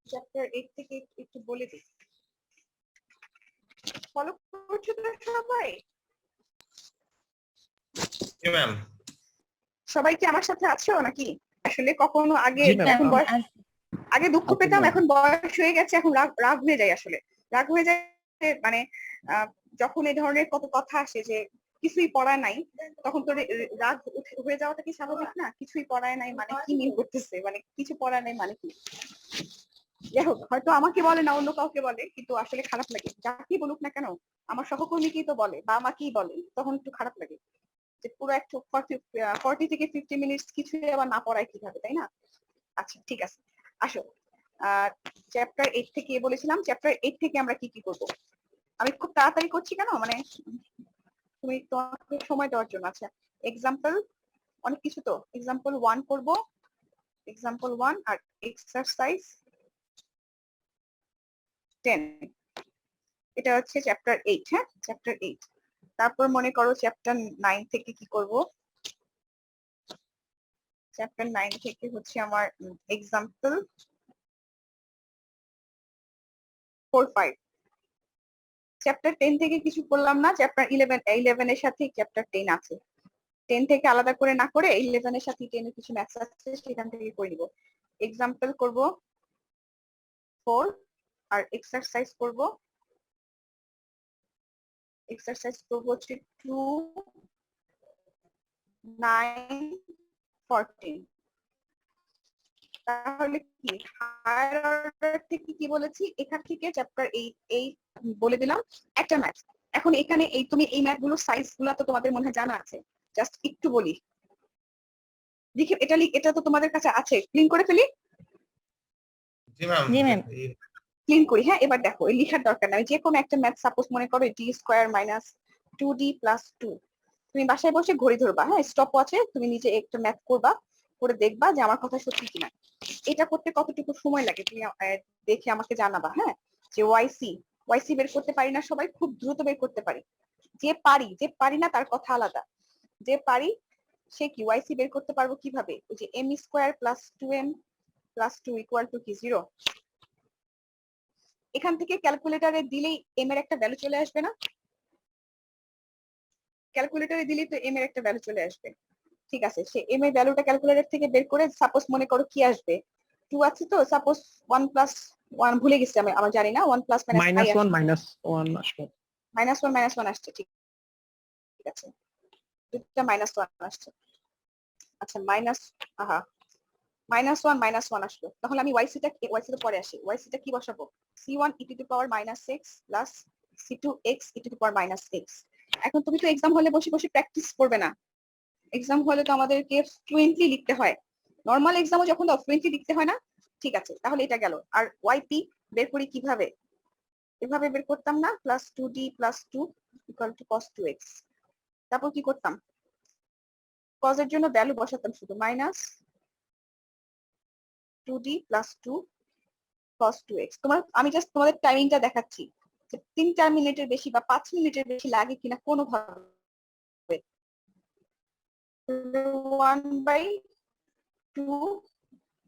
চ্যাপ্টার 8 থেকে একটু বলে দিই। ফলো করছো তো সবাই? জি ম্যাম। সবাই কি আমার সাথে আছো নাকি? আসলে কখনো আগে জি ম্যাম। এখন আগে দুঃখ আছি পেতাম, ম্যাম। এখন বয়স হয়ে গেছে, এখন রাগ রাগ হয়ে যায়। আসলে রাগ হয়ে যায় মানে যখন এই ধরনের কত কথা আসে যে কিছুই পড়ায় নাই, তখন তো রাগ হয়ে যাওয়াটা কি স্বাভাবিক না? কিছুই পড়ায় নাই মানে কি মিন করতেছে, মানে কিছু পড়ায় নাই মানে কি? যাই হোক, হয়তো আমাকে বলে না, অন্য কাউকে বলে, কিন্তু আসলে খারাপ লাগে। যাকেই বলুক না কেন, আমার সহকর্মীকেই তো বলে বা আমাকেই বলে, তখন একটু খারাপ লাগে যে পুরো একটু 40 থেকে 50 মিনিট কিছু আবার না পড়ায় কিভাবে, তাই না? আচ্ছা ঠিক আছে, আসো। চ্যাপ্টার 8 থেকে বলেছিলাম, চ্যাপ্টার 8 থেকে আমরা কি কি করব? আমি খুব তাড়াতাড়ি করছি কেন, মানে তুমি তোমাকে সময় দেওয়ার জন্য। আচ্ছা, এক্সাম্পল অনেক কিছু, তো এক্সাম্পল 1 করব, এক্সাম্পল 1 আর এক্সারসাইজ 10, এটা হচ্ছে চ্যাপ্টার 8। হ্যাঁ, চ্যাপ্টার 8। তারপর মনে করো চ্যাপ্টার 9 থেকে কি করব? চ্যাপ্টার 9 থেকে হচ্ছে আমার এক্সাম্পল 4, 5। চ্যাপ্টার 10 থেকে কিছু করলাম না, চ্যাপ্টার 11 এর সাথে চ্যাপ্টার 10 আছে। 10 থেকে আলাদা করে না করে 11 এর সাথে 10 এর কিছু ম্যাথস আছে, সেখান থেকে করে নিব। এক্সাম্পল করব 4 আর এক্সারসাইজ করব হচ্ছে 2, 9, 14। তাহলে কি হায়ার অর্ডার থেকে কি বলেছি? এখান থেকে চ্যাপ্টার 8 বলে দিলাম একটা ম্যাথ। এখন এখানে এই তুমি এই ম্যাথ গুলোর সাইজ গুলো তো তোমাদের মনে হয় জানা আছে, জাস্ট একটু বলি। লিখে এটা তো তোমাদের কাছে আছে, ক্লিন করে ফেলি। জি ম্যাম। জি ম্যাম। ক্লিন করি। হ্যাঁ, এবার দেখো, এই লিখার দরকার নাই। যে কোনো একটা ম্যাথ সাপোজ মনে করো d square minus 2d plus 2। তুমি বাসায় বসে ঘড়ি ধরবা, হ্যাঁ, স্টপ ওয়াচে তুমি নিজে একটা ম্যাথ করবা, করে দেখবা যে আমার কথা সত্যি কিনা। এটা করতে কতটুকু সময় লাগে তুমি দেখে আমাকে জানাবা। হ্যাঁ, যে ওয়াইসি বের করতে পারি না সবাই, খুব দ্রুত বের করতে পারি। যে পারি না তার কথা আলাদা। যে পারি সে কি ওয়াইসি বের করতে পারবো কিভাবে? ওই যে m square plus 2m plus 2 equal to কি 0। এখান থেকে ক্যালকুলেটরে দিলেই m এর একটা ভ্যালু চলে আসবে না? ক্যালকুলেটরে দিলেই তো m এর একটা ভ্যালু চলে আসবে। ঠিক আছে, সে m এর ভ্যালুটা ক্যালকুলেটর থেকে বের করে সাপোজ মনে করো কি আসবে, 2 আছে, তো সাপোজ 1 প্লাস 1 ভুলে গেছি আমি, আমার জানি না, 1 প্লাস মাইনাস 1 মাইনাস 1 আসবে। মাইনাস 1 আসছে। ঠিক আছে, দুটো -1 আসছে। আচ্ছা -1 আসলো। তাহলে আমি ওয়াইসি টা পরে আসি। ওয়াইসি টা কি বসাবো? c1 e to the power -x plus c2x e to the power -x। এখন তুমি তো এক্সাম হলে বসে বসে প্র্যাকটিস করবে না। এক্সাম হলে তো আমাদেরকে ফ্লুয়েন্টলি লিখতে হয়। নরমাল এক্সামও যখন ফ্লুয়েন্টলি লিখতে হয় না? ঠিক আছে, তাহলে এটা গেল। আর ওয়াইপি বের করি কিভাবে? এভাবে বের করতাম না, plus 2d plus 2 equal to cos 2x। তারপর কি করতাম? cos এর জন্য ভ্যালু বসাতাম শুধু minus 2d plus 2 cos 2x। আমি জাস্ট তোমাদের টাইমিংটা দেখাচ্ছি যে 3-4 মিনিটের বেশি বা 5 মিনিটের বেশি লাগে কিনা কোনো ভাবে। 1/2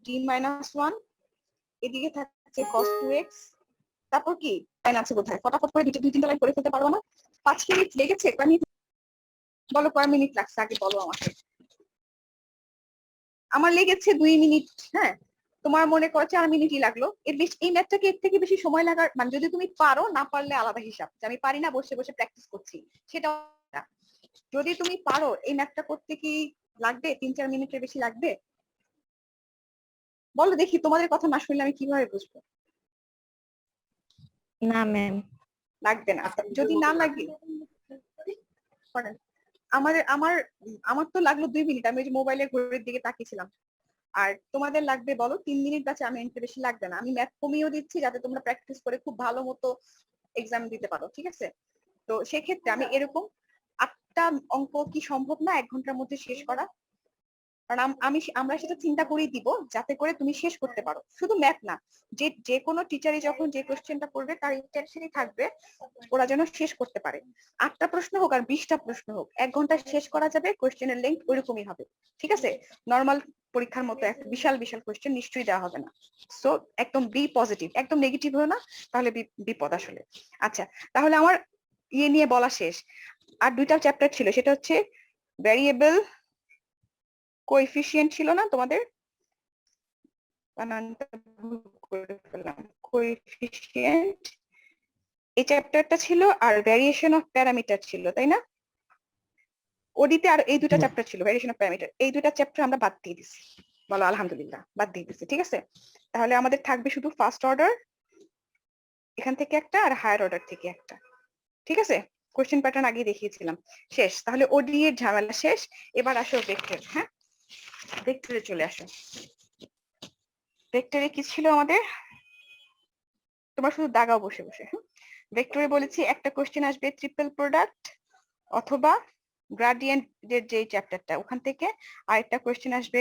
d minus 1, এদিকে থাকছে cos 2x। তারপর কি লাইন আছে বোধহয়, ফটাফট করে 2-3টা লাইন করে ফেলতে পারবো না? 5 মিনিট লেগেছে? কয় মিনিট বলো, কয় মিনিট লাগছে আগে বলো আমাকে। আমার লেগেছে 2 মিনিট। হ্যাঁ, তোমার মনে করো 4 মিনিটই লাগলো। এটলিস্ট এই ম্যাথটাকে এর থেকে বেশি সময় লাগার মানে, যদি তুমি পারো, না পারলে আলাদা হিসাব, যে আমি পারি না বসে বসে প্র্যাকটিস করছি, সেটা না। যদি তুমি পারো, এই ম্যাথটা করতে কি লাগবে 3-4 মিনিটের বেশি লাগবে? বলো দেখি, তোমাদের কথা না শুনলে আমি কিভাবে বুঝবো? না ম্যাম, লাগবে না। যদি না লাগে করেন। আমার আমার আমার তো লাগলো 2 মিনিট। আমি ওই যে মোবাইলের ঘড়ির দিকে তাকিয়েছিলাম। আর তোমাদের লাগবে বলো 3 মিনিট বা 4 মিনিট বেশি লাগবে না, আমি ম্যাথ কমিয়েও দিচ্ছি যাতে তোমরা প্র্যাকটিস করে খুব ভালো মতো এক্সাম দিতে পারো, ঠিক আছে? তো সেক্ষেত্রে আমি এরকম 8টা অঙ্ক কি সম্ভব না 1 ঘন্টার মধ্যে শেষ করা? কারণ আমরা সেটা চিন্তা করেই দিব যাতে করে তুমি শেষ করতে পারো, শুধু ম্যাথ না, যে কোনো টিচারই যখন যে কোশ্চেনটা করবে তার ইন্টেনশনই থাকবে ওরা যেন শেষ করতে পারে। 8টা প্রশ্ন হোক আর 20টা প্রশ্ন হোক, 1 ঘন্টা শেষ করা যাবে, কোশ্চেনের লেন্থ ওইরকমই হবে, ঠিক আছে? নর্মাল পরীক্ষার মতো একটা বিশাল বিশাল কোশ্চেন নিশ্চয়ই দেওয়া হবে না। সো একদম বি পজিটিভ, একদম নেগেটিভ হও না, তাহলে বিপদ আসলে। আচ্ছা, তাহলে আমার ইয়ে নিয়ে বলা শেষ। আর 2টা চ্যাপ্টার ছিল, সেটা হচ্ছে ভ্যারিয়েবল কোএফিসিয়েন্ট ছিল না তোমাদের? বানানটা ভুল করে ফেললাম, কোএফিসিয়েন্ট এই চ্যাপ্টারটা ছিল, আর ভ্যারিয়েশন অফ প্যারামিটার ছিল, তাই না? ওডিতে আর এই 2টা চ্যাপ্টার ছিল, ভ্যারিয়েশন অফ প্যারামিটার, এই 2টা চ্যাপ্টার আমরা বাদ দিয়ে দিছি। বলো আলহামদুলিল্লাহ, বাদ দিয়ে দিছি, ঠিক আছে? তাহলে আমাদের থাকবে শুধু ফার্স্ট অর্ডার এখান থেকে একটা, আর হায়ার অর্ডার থেকে একটা, ঠিক আছে? কোশ্চেন প্যাটার্ন আগে দেখিয়েছিলাম, শেষ। তাহলে ওডি এর ঝামেলা শেষ। এবার আসো ভেক্টর। হ্যাঁ, ভেক্টরে চলে আসো। ভেক্টরে কি ছিল আমাদের? তোমার শুধু দাগাও বসে বসে। ভেক্টরে বলেছি একটা কোশ্চেন আসবে ট্রিপল প্রোডাক্ট অথবা গ্রাডিয়েন্টের যে চ্যাপ্টারটা ওখান থেকে, আর একটা কোশ্চেন আসবে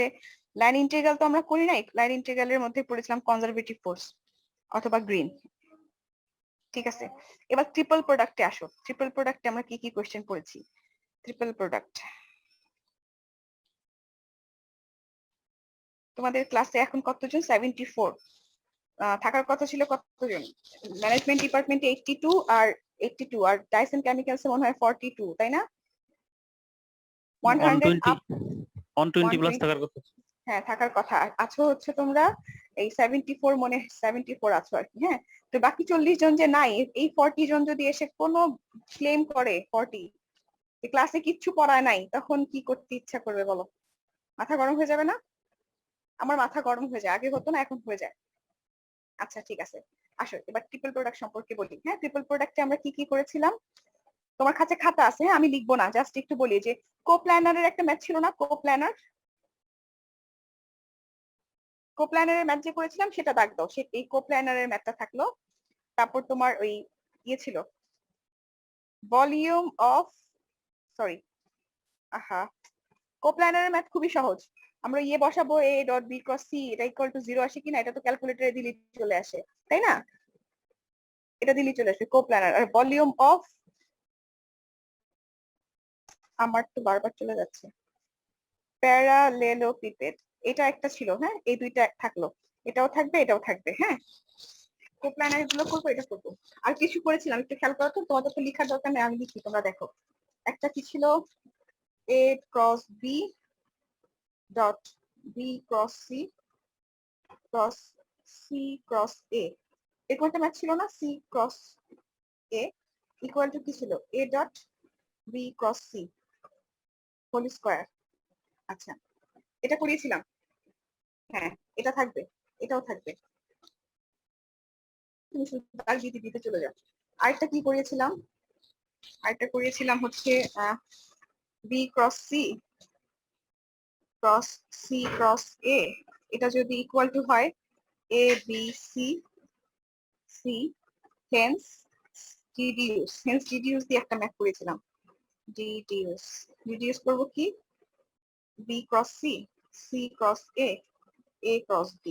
লাইন ইন্টিগ্রাল, তো আমরা করি নাই, লাইন ইন্টিগ্রালের মধ্যে পড়েছিলাম কনজারভেটিভ ফোর্স অথবা গ্রিন, ঠিক আছে? এবার ট্রিপল প্রোডাক্টে আসো। ট্রিপল প্রোডাক্টে আমরা কি কি কোশ্চেন পড়েছি? ট্রিপল প্রোডাক্ট তোমাদের ক্লাসে এখন কতজন? 74 থাকার কথা ছিল কতজন? ম্যানেজমেন্ট ডিপার্টমেন্টে 82 আর 82, আর ডাইসন কেমিক্যালস মনে হয় 42, তাই না? 100 আপ 120 প্লাস থাকার কথা। হ্যাঁ, থাকার কথা। আছো হচ্ছে তোমরা এই 74, মনে 74 আছো আর কি। হ্যাঁ, তো বাকি 40 জন যে নাই, এই 40 জন যদি এসে কোনো ক্লেম করে 40 ক্লাসে কিচ্ছু পড়ায় নাই, তখন কি করতে ইচ্ছা করবে বলো? মাথা গরম হয়ে যাবে না? আমার মাথা গরম হয়ে যায়, আগে হতো না, এখন হয়ে যায়। আচ্ছা ঠিক আছে, আসো এবার ট্রিপল প্রোডাক্ট সম্পর্কে বলি। হ্যাঁ, ট্রিপল প্রোডাক্টে আমরা কি কি করেছিলাম? তোমার কাছে খাতা আছে? হ্যাঁ, আমি লিখবো না, জাস্ট একটু বলি যে কোপ্ল্যানারের একটা ম্যাথ ছিল না? কোপ্ল্যানারের ম্যাথ যে করেছিলাম সেটা দাগ দাও, সে এই কোপ্ল্যানারের ম্যাথটা থাকলো। তারপর তোমার ওই ইয়ে ছিল ভলিউম অফ, সরি, আহা, কোপ্ল্যানারের ম্যাথ খুবই সহজ। আমরা ইয়ে বসাবো a dot b cross c এটা ইকুয়াল টু 0 আসে কিনা, এটা তো ক্যালকুলেটরে দিলে চলে আসে, তাই না? এটা দিলে চলে আসবে কোপ্ল্যানার। আর ভলিউম অফ, আমার তো বারবার চলে যাচ্ছে, প্যারালেলোপিপেড, এটা একটা ছিল। হ্যাঁ, এই 2টা থাকলো, এটাও থাকবে এটাও থাকবে। হ্যাঁ, কোপ্ল্যানার গুলো করবো, এটা করবো। আর কিছু করেছিলাম একটু খেয়াল করো তো, তোমাদের তো লেখার দরকার নেই, আমি লিখি, তোমরা দেখো। একটা কি ছিল, a cross b dot b cross c cross c cross a, এরকম একটা ম্যাথ ছিল না? c cross a equal to কি ছিল, a dot b cross c whole square. আচ্ছা, এটা করিয়েছিলাম। হ্যাঁ, এটা থাকবে, এটাও থাকবে, তুমি শুধু দাগ দিতে দিতে চলে যাও। আরেকটা কি করিয়েছিলাম? আরেকটা করিয়েছিলাম হচ্ছে b cross c cross c cross a, এটা যদি ইকুয়াল টু হয় a b c c, hence deduce দিয়ে একটা ম্যাথ করেছিলাম। ডিডিউস করবো কি, b cross c c cross a cross b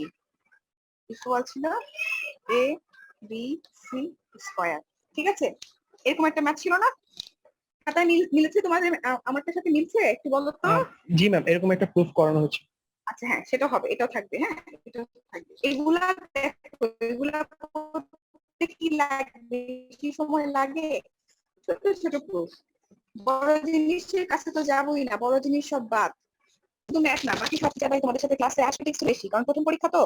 equal ছিল a b c স্কয়ার, ঠিক আছে? এরকম একটা ম্যাথ ছিল না? খাতায় মিলেছে তোমাদের? আমারটার সাথে মিলছে একটু বলো তো। জি ম্যাম, এরকম একটা প্রুফ করানো হচ্ছে। আচ্ছা হ্যাঁ, সেটা হবে, এটাও থাকবে। হ্যাঁ, এটাও থাকবে। এগুলা দেখো, এগুলা করতে কি লাগবে, কি সময় লাগে? ছোট ছোট প্রুফ, বড় জিনিসের কাছে তো যাবোই না, বড় জিনিস সব বাদ। শুধু ম্যাথ না, বাকি সব জায়গায় তোমাদের সাথে ক্লাসে আসবে একটু বেশি, কারণ প্রথম পরীক্ষা তো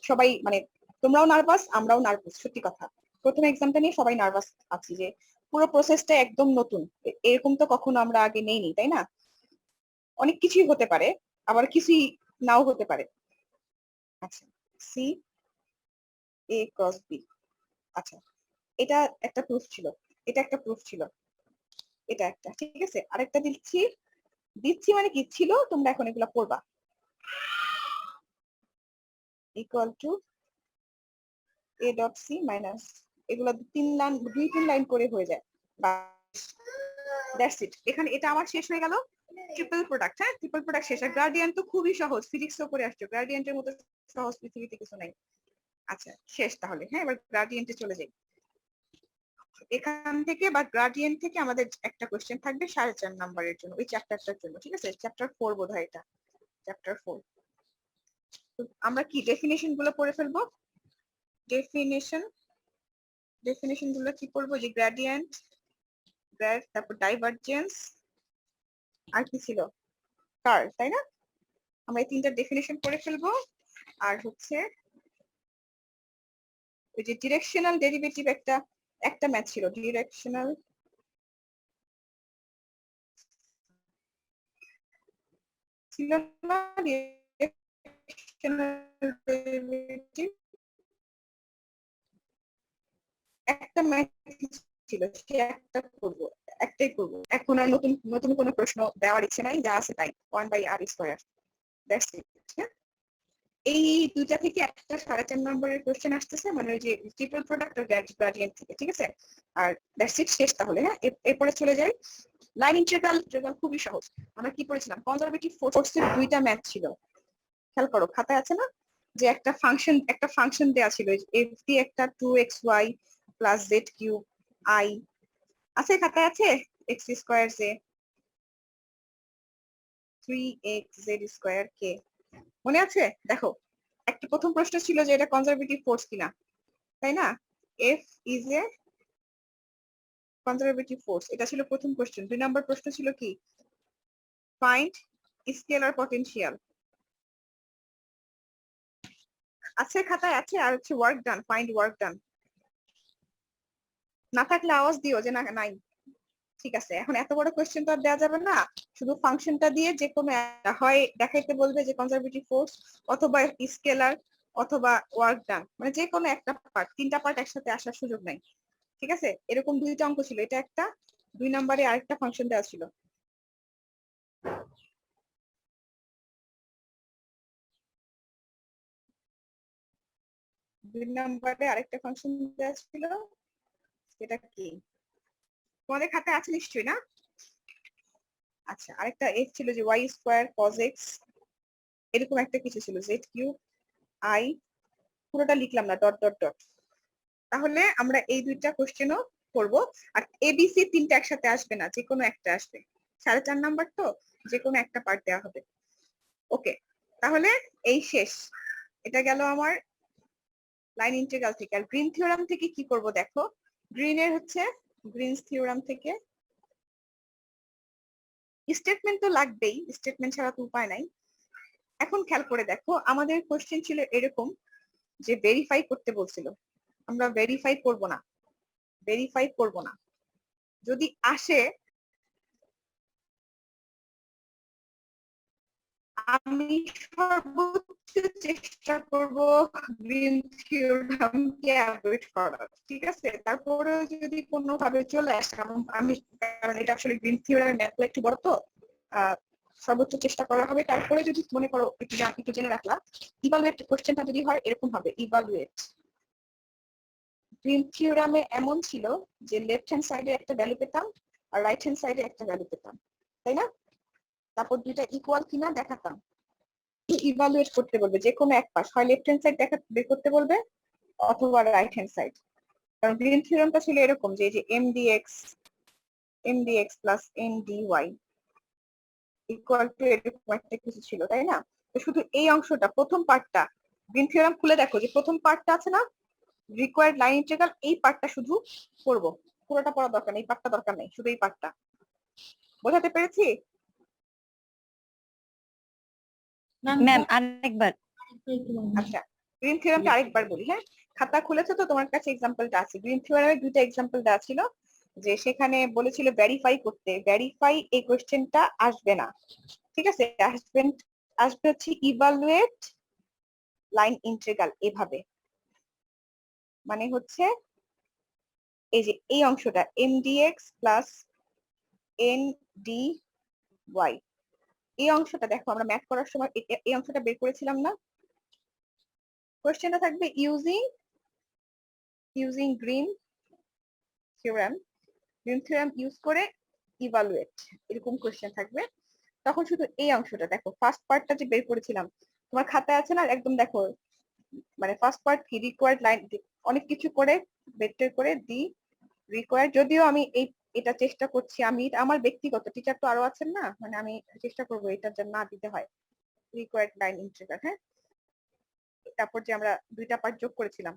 সবাই মানে তোমরাও নার্ভাস, আমরাও নার্ভাস, সত্যি কথা। প্রথম এক্সামটা নিয়ে সবাই নার্ভাস আছি, যে পুরো প্রসেসটা একদম নতুন, এরকম তো কখনো আমরা আগে নেইনি, তাই না? অনেক কিছুই হতে পারে, আবার কিছুই নাও হতে পারে। আচ্ছা, সি এ ক্রস বি, আচ্ছা এটা একটা প্রুফ ছিল, এটা একটা প্রুফ ছিল, এটা একটা, ঠিক আছে? আরেকটা দিচ্ছি, দিচ্ছি মানে কি ছিল, তোমরা এখন এগুলা পড়বা। Equal to a dot c minus, এগুলো দুই তিন লাইন করে হয়ে যায়। That's it. এখানে এটা আমার শেষ হয়ে গেল ট্রিপল প্রোডাক্ট। হ্যাঁ, ট্রিপল প্রোডাক্ট শেষ। আর গ্রাডিয়েন্ট তো খুবই সহজ, ফিজিক্সও করে আসছো, গ্রাডিয়েন্টের মতো সহজ পৃথিবীতে কিছু নাই। আচ্ছা শেষ তাহলে। হ্যাঁ, এবার গ্রাডিয়েন্টে চলে যাই। এখান থেকে বা গ্রাডিয়েন্ট থেকে আমাদের একটা কোশ্চেন থাকবে 4.5 নম্বরের জন্য, ওই চ্যাপ্টারটার জন্য। ঠিক আছে, চ্যাপ্টার 4 বোধহয় এটা, চ্যাপ্টার 4। আমরা কি ডেফিনেশন গুলো পড়ে ফেলবো। ডেফিনেশন গুলো কি পড়বো, যে গ্রেডিয়েন্ট, গ্রেড, তারপর ডাইভারজেন্স, আর কি ছিল, কার্ল, তাই না? আমরা এই তিনটা ডেফিনেশন পড়ে ফেলবো। আর হচ্ছে ওই যে ডিরেকশনাল ডেরিভেটিভ একটা ম্যাথ ছিল, ডিরেকশনাল ছিল না, ডিরেকশনাল ডেরিভেটিভ একটা ম্যাথ ছিল, সে একটাই করবো। এখন আর নতুন নতুন কোনো প্রশ্ন দেওয়ার ইচ্ছে নাই, যা আছে তাই 1/r²। That's it. এই দুইটা থেকে একটা 4.5 নম্বরের কোশ্চেন আসতেছে, মানে ওই যে ট্রিপল প্রোডাক্ট আর গ্রেডিয়েন্ট থেকে। ঠিক আছে, আর দ্যাটস ইট, শেষ তাহলে। হ্যাঁ, এরপরে চলে যাই লাইন ইন্টিগ্রাল। খুবই সহজ। আমরা কি পড়েছিলাম, কনজারভেটিভ ফোর্সের দুইটা ম্যাথ ছিল। খেয়াল করো, খাতায় আছে না, যে একটা ফাংশন দেয়া ছিল, এফ ডি একটা 2xy plus Z cube I আছে, খাতায় আছে, এক্স স্কোয়ার জে 3xz² কে, মনে আছে? দেখো, একটা প্রথম প্রশ্ন ছিল যে এটা কনজারভেটিভ ফোর্স কিনা, তাই না? F is a conservative force, এটা ছিল প্রথম কোশ্চেন। 2 নম্বর প্রশ্ন ছিল কি, ফাইন্ড স্কেলার পটেনশিয়াল। আছে, খাতায় আছে। আর হচ্ছে work done, find work done. না থাকলে আওয়াজ দিও যে না নাই। ঠিক আছে, এখন এত বড় কোশ্চেন তো আর দেওয়া যাবে না, শুধু ফাংশনটা দিয়ে যে কোনো হয় দেখাইতে বলবে যে কনজারভেটিভ ফোর্স, অথবা স্কেলার, অথবা ওয়ার্ক ডান, মানে যে কোনো একটা পার্ট, 3টা পার্ট একসাথে আসার সুযোগ নাই। ঠিক আছে, এরকম 2টা অঙ্ক ছিল, এটা একটা, 2 নম্বরে আরেকটা ফাংশন দেওয়া ছিল। দুই নম্বরে আরেকটা ফাংশন দেওয়া ছিল, সেটা কি তোমাদের খাতায় আছে নিশ্চয়ই, না? আচ্ছা, আরেকটা এফ ছিল যে y² cos x, এরকম একটা কিছু ছিল, z³ i, পুরোটা লিখলাম না, ডট ডট ডট। তাহলে আমরা এই দুইটা কোশ্চেনও করবো। আর এবিসি 3টা একসাথে আসবে না, যে কোনো একটা আসবে। 4.5 নাম্বার তো, যে কোনো একটা পার্ট দেওয়া হবে। ওকে, তাহলে এই শেষ। এটা গেল আমার লাইন ইন্টিগ্রাল থেকে। আর গ্রিন থিওরাম থেকে কি করব দেখো, গ্রিনস থিওরাম থেকে স্টেটমেন্ট তো লাগবেই, স্টেটমেন্ট ছাড়া তো উপায় নাই। এখন খেয়াল করে দেখো, আমাদের কোশ্চেন ছিল এরকম যে ভেরিফাই করতে বলছিল, আমরা ভেরিফাই করব না। যদি আসে, আমি সর্বোচ্চ চেষ্টা করব গ্রিন থিওরামকে অ্যাভয়েড করার। ঠিক আছে, তারপরেও যদি কোনোভাবে চলে আসে, কারণ এটা আসলে গ্রিন থিওরামের ম্যাথগুলো একটু বড় তো, সর্বোচ্চ চেষ্টা করা হবে। তারপরে যদি মনে করো একটু জেনে রাখলা, ইভালুয়েট কোশ্চেনটা যদি হয় এরকম হবে, ইভালুয়েট। গ্রিন থিওরামে এমন ছিল যে লেফট হ্যান্ড সাইডে একটা ভ্যালু পেতাম আর রাইট হ্যান্ড সাইডে একটা ভ্যালু পেতাম, তাই না? তারপর দুইটা ইকুয়াল কিনা দেখাতাম, ইভালুয়েট করতে বলবে যে কোনো এক পাশ, হয় লেফট হ্যান্ড সাইড বের করতে বলবে, অথবা রাইট হ্যান্ড সাইড। কারণ গ্রিন থিওরামটা ছিল এরকম যে mdx plus ndy equal to এরকম একটা কিছু ছিল, তাই না? তো শুধু এই অংশটা, প্রথম পার্টটা, গ্রিন থিওরাম খুলে দেখো যে প্রথম পার্টটা আছে না, রিকোয়ার্ড লাইন ইন্টিগ্রাল, এই পার্টটা শুধু করবো, পুরোটা পড়া দরকার নেই, এই পার্টটা দরকার নেই, শুধু এই পার্টটা। বোঝাতে পেরেছি? ম্যাম আরেকবার। আচ্ছা, গ্রিন থিওরামটা আরেকবার বলি। হ্যাঁ, খাতা খুলেছো তো, তোমার কাছে এক্সাম্পলটা আছে। গ্রিন থিওরামের 2টা এক্সাম্পল দেওয়া ছিল, যে সেখানে বলেছিল ভেরিফাই করতে। ভেরিফাই এই কোশ্চেনটা আসবে না। ঠিক আছে, আসবে হচ্ছে ইভালুয়েট লাইন ইন্টিগ্রাল, এভাবে। মানে হচ্ছে এই যে এই অংশটা mdx প্লাস ndy, এই অংশটা দেখো, আমরা ম্যাথ করার সময় এই অংশটা বের করেছিলাম না, কোশ্চেনটা থাকবে ইউজিং গ্রিন থিওরাম ইউজ করে ইভালুয়েট, এরকম কোশ্চেন থাকবে। তখন শুধু এই অংশটা দেখো, ফার্স্ট পার্টটা যে বের করেছিলাম তোমার খাতায় আছে না, একদম দেখো, মানে ফার্স্ট পার্ট কি রিকোয়ার্ড লাইন, অনেক কিছু করে বের করে দি রিকোয়ার্ড। যদিও আমি এটা চেষ্টা করছি, আমি আমার ব্যক্তিগত, টিচার তো আরো আছেন না, মানে আমি চেষ্টা করবো এটা যেন না দিতে হয়, রিকোয়ার্ড লাইন ইন্টিগ্রাল। হ্যাঁ, তারপর যে আমরা দুইটা পার্ট যোগ করেছিলাম,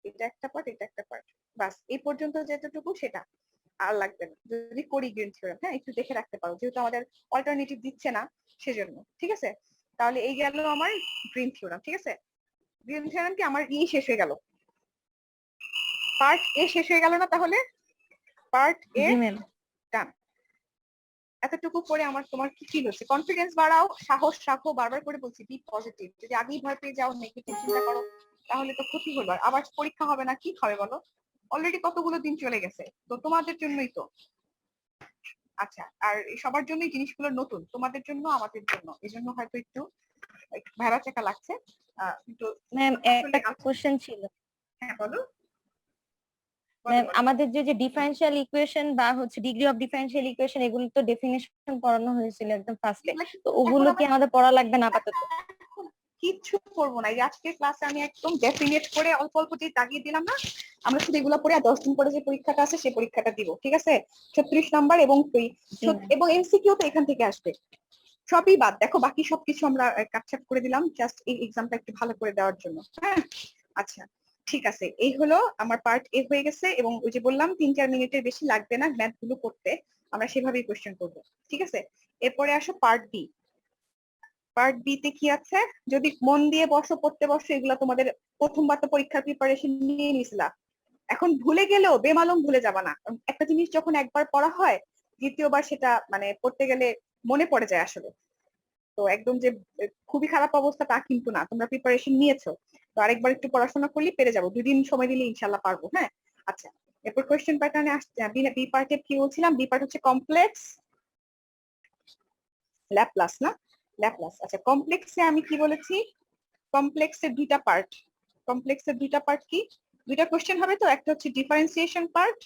এটা একটা পার্ট, এটা একটা পার্ট, বাস এই পর্যন্ত যেটুকু সেটা আর লাগবে না যদি করি গ্রিন থিওরাম। হ্যাঁ, একটু দেখে রাখতে পারো, যেহেতু আমাদের অল্টারনেটিভ দিচ্ছে না সেজন্য। ঠিক আছে, তাহলে এই গেল আমার গ্রিন থিওরাম। ঠিক আছে, গ্রিন থিওরাম কি আমার শেষ হয়ে গেল, পার্ট এ শেষ হয়ে গেল না? তাহলে পার্ট এ জি ম্যাম। ডান। এতটুকু পরে আমার তোমার কি ফিল হচ্ছে? কনফিডেন্স বাড়াও, সাহস রাখো, বারবার করে বলছি বি পজিটিভ। যদি আগেই ভয় পেয়ে যাও, নেগেটিভ চিন্তা করো, তাহলে তো ক্ষতি হলো। আর আবার পরীক্ষা হবে না, কি হবে বলো? অলরেডি কতগুলো দিন চলে গেছে, তো তোমাদের জন্যই তো। আচ্ছা, আর সবার জন্যই জিনিসগুলো নতুন, তোমাদের জন্য, আমাদের জন্য, এই জন্য হয়তো একটু ভেড়া চাকা লাগছে কিন্তু। ম্যাম আসলে একটা কোশ্চেন ছিল। হ্যাঁ বলো। ম্যাম আমাদের যে ডিফারেনশিয়াল ইকুয়েশন বা হচ্ছে ডিগ্রি অফ ডিফারেনশিয়াল ইকুয়েশন, এগুলো তো ডেফিনেশন পড়ানো হয়েছিল একদম ফার্স্টে, তো ওগুলো কি আমাদের পড়া লাগবে না আপাতত? কিচ্ছু করবো না, এই আজকের ক্লাসে আমি একদম ডেফিনেট করে অল্প অল্প যে দাগিয়ে দিলাম না, আমরা শুধু এগুলো পরে 10 দিন পরে যে পরীক্ষাটা আছে সেই পরীক্ষাটা দিব। ঠিক আছে, 36 নাম্বার এবং এবং এমসিকিউ তো এখান থেকে আসবে। সবই বাদ, দেখো বাকি সবকিছু আমরা কাটছাট করে দিলাম জাস্ট এই এক্সামটা একটু ভালো করে দেওয়ার জন্য। হ্যাঁ, আচ্ছা ঠিক আছে, এই হলো আমার পার্ট এ হয়ে গেছে। এবং ওই যে বললাম 3-4 মিনিটের বেশি লাগবে না ম্যাথ গুলো করতে, আমরা সেভাবেই কোশ্চেন করবো। ঠিক আছে, এরপরে আসো পার্ট বি। পার্ট বি তে কি আছে? যদি মন দিয়ে বসো, পড়তে বসো, এগুলা তোমাদের প্রথমবার তো পরীক্ষার প্রিপারেশন নিয়ে নিছিলা, এখন ভুলে গেলেও বেমালুম ভুলে যাবা না। একটা জিনিস যখন একবার পড়া হয়, দ্বিতীয়বার সেটা মানে পড়তে গেলে মনে পড়ে যায় আসলে। তো একদম যে খুবই খারাপ অবস্থা তা কিন্তু না, তোমরা প্রিপারেশন নিয়েছো, তো আরেকবার একটু পড়াশোনা করলে পেরে যাবো, 2 দিন সময় দিলে ইনশাল্লাহ পারবো। হ্যাঁ, আচ্ছা, এরপর কোয়েশ্চেন প্যাটার্নে আসছে। বি পার্টে কি বলছিলাম? বি পার্ট হচ্ছে কমপ্লেক্স ল্যাপ্লাস না, ল্যাপ্লাস। আচ্ছা, কমপ্লেক্সে আমি কি বলেছি? কমপ্লেক্সের দুইটা পার্ট। কমপ্লেক্সের দুইটা পার্ট কি? দুইটা কোশ্চেন হবে তো, একটা হচ্ছে ডিফারেন্সিয়েশন পার্ট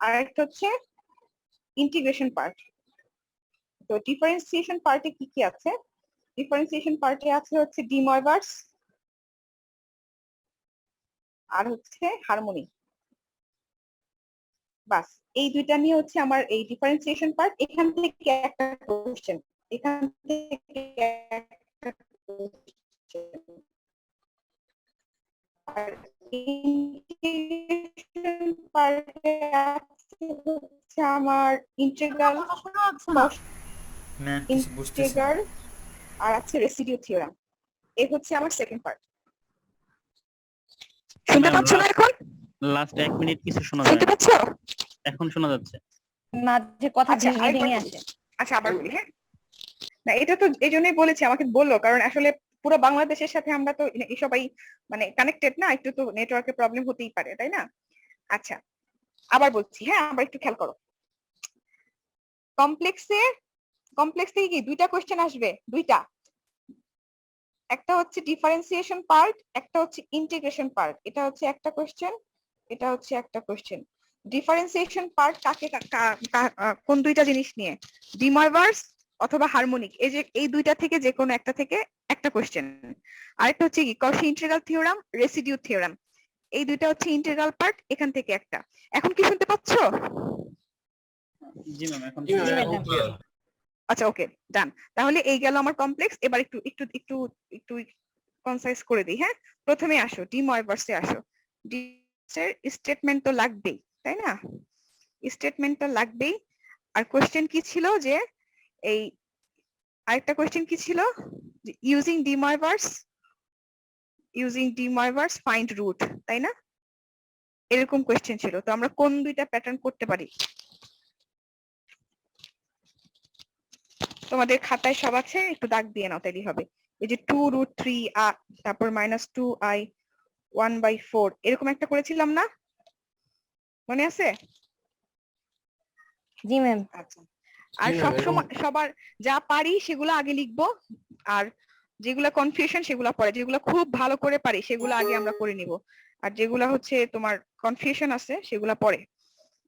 আর একটা হচ্ছে ইন্টিগ্রেশন পার্ট। তো ডিফারেন্সিয়েশন পার্টে কি কি আছে? ডিফারেন্সিয়েশন পার্টে আছে হচ্ছে ডি ময়ভার্স আর হচ্ছে হারমোনি। বাস এই দুইটা নিয়ে হচ্ছে আমার এই ডিফারেন্সিয়েশন পার্ট। এখান থেকে একটা কোশ্চেন, এখান থেকে একটা কোশ্চেন। আর ইন্টিগ্রেশন পার্টে আছে হচ্ছে আমার ইন্টিগ্রাল, ইন্টিগ্রাল আর আছে রেসিডিউ থিওরাম। এই হচ্ছে আমার সেকেন্ড পার্ট। শুনতে পাচ্ছ না এখন? লাস্ট 1 মিনিট কিছু শোনা যায় শুনতে না। পাচ্ছ? এখন শোনা যাচ্ছে। মাঝে কথা আচ্ছা, ভেঙে আরেকবার ভেঙে বলি। আসে। আচ্ছা, আবার বলি। হ্যাঁ, না এটা তো এই জন্যই বলেছি, আমাকে বললো, কারণ আসলে পুরো বাংলাদেশের সাথে আমরা তো এই সবাই মানে কানেক্টেড না, একটু তো নেটওয়ার্কের প্রবলেম হতেই পারে, তাই না? আচ্ছা, আবার বলছি। হ্যাঁ, আবার একটু খেয়াল করো। কমপ্লেক্সে থেকে কি দুইটা কোশ্চেন আসবে, দুইটা। একটা হচ্ছে ডিফারেন্সিয়েশন পার্ট, একটা হচ্ছে ইন্টিগ্রেশন পার্ট। এটা হচ্ছে একটা কোশ্চেন, এটা হচ্ছে একটা কোশ্চেন। ডিফারেন্সিয়েশন পার্ট কাকে কোন দুইটা জিনিস নিয়ে? ডি ময়ভার্স অথবা হারমোনিক, এই যে এই দুইটা থেকে যে কোনো একটা থেকে একটা কোশ্চেন। আরেকটা হচ্ছে কি কশি ইন্টিগ্রাল থিওরাম, রেসিডিউ থিওরাম। এই দুইটা হচ্ছে ইন্টিগ্রাল পার্ট, এখান থেকে একটা। এখন কি শুনতে পাচ্ছো? জি ম্যাম, এখন জি ম্যাডাম। আচ্ছা, ওকে, ডান। তাহলে এই গেল আমার কমপ্লেক্স। এবার একটু একটু একটু একটু কনসাইজ করে দিই। হ্যাঁ, প্রথমে আসো ডি ময়ভার্সে আসো। ডি এর স্টেটমেন্ট তো লাগবেই, তাই না? স্টেটমেন্ট তো লাগবেই। আর কোশ্চেন কি ছিল যে এই আরেকটা কোশ্চেন কি ছিল? ইউজিং ডি ময়ভার্স ফাইন্ড রুট, তাই না? এরকম কোশ্চেন ছিল। তো আমরা কোন দুইটা প্যাটার্ন করতে পারি? তোমাদের খাতায় সব আছে, একটু দাগ দিয়ে নাও, তাইলে হবে। এই যে 2√3 তারপর -2i 1/4 এরকম একটা করেছিলাম না, মনে আছে? জি ম্যাম। আচ্ছা, আর সব সময় সবার যা পারি সেগুলো আগে লিখবো, আর যেগুলা কনফিউশন সেগুলা পরে, যেগুলা খুব ভালো করে পারি সেগুলো আগে আমরা করে নিব, আর যেগুলা হচ্ছে তোমার কনফিউশন আছে সেগুলা পরে।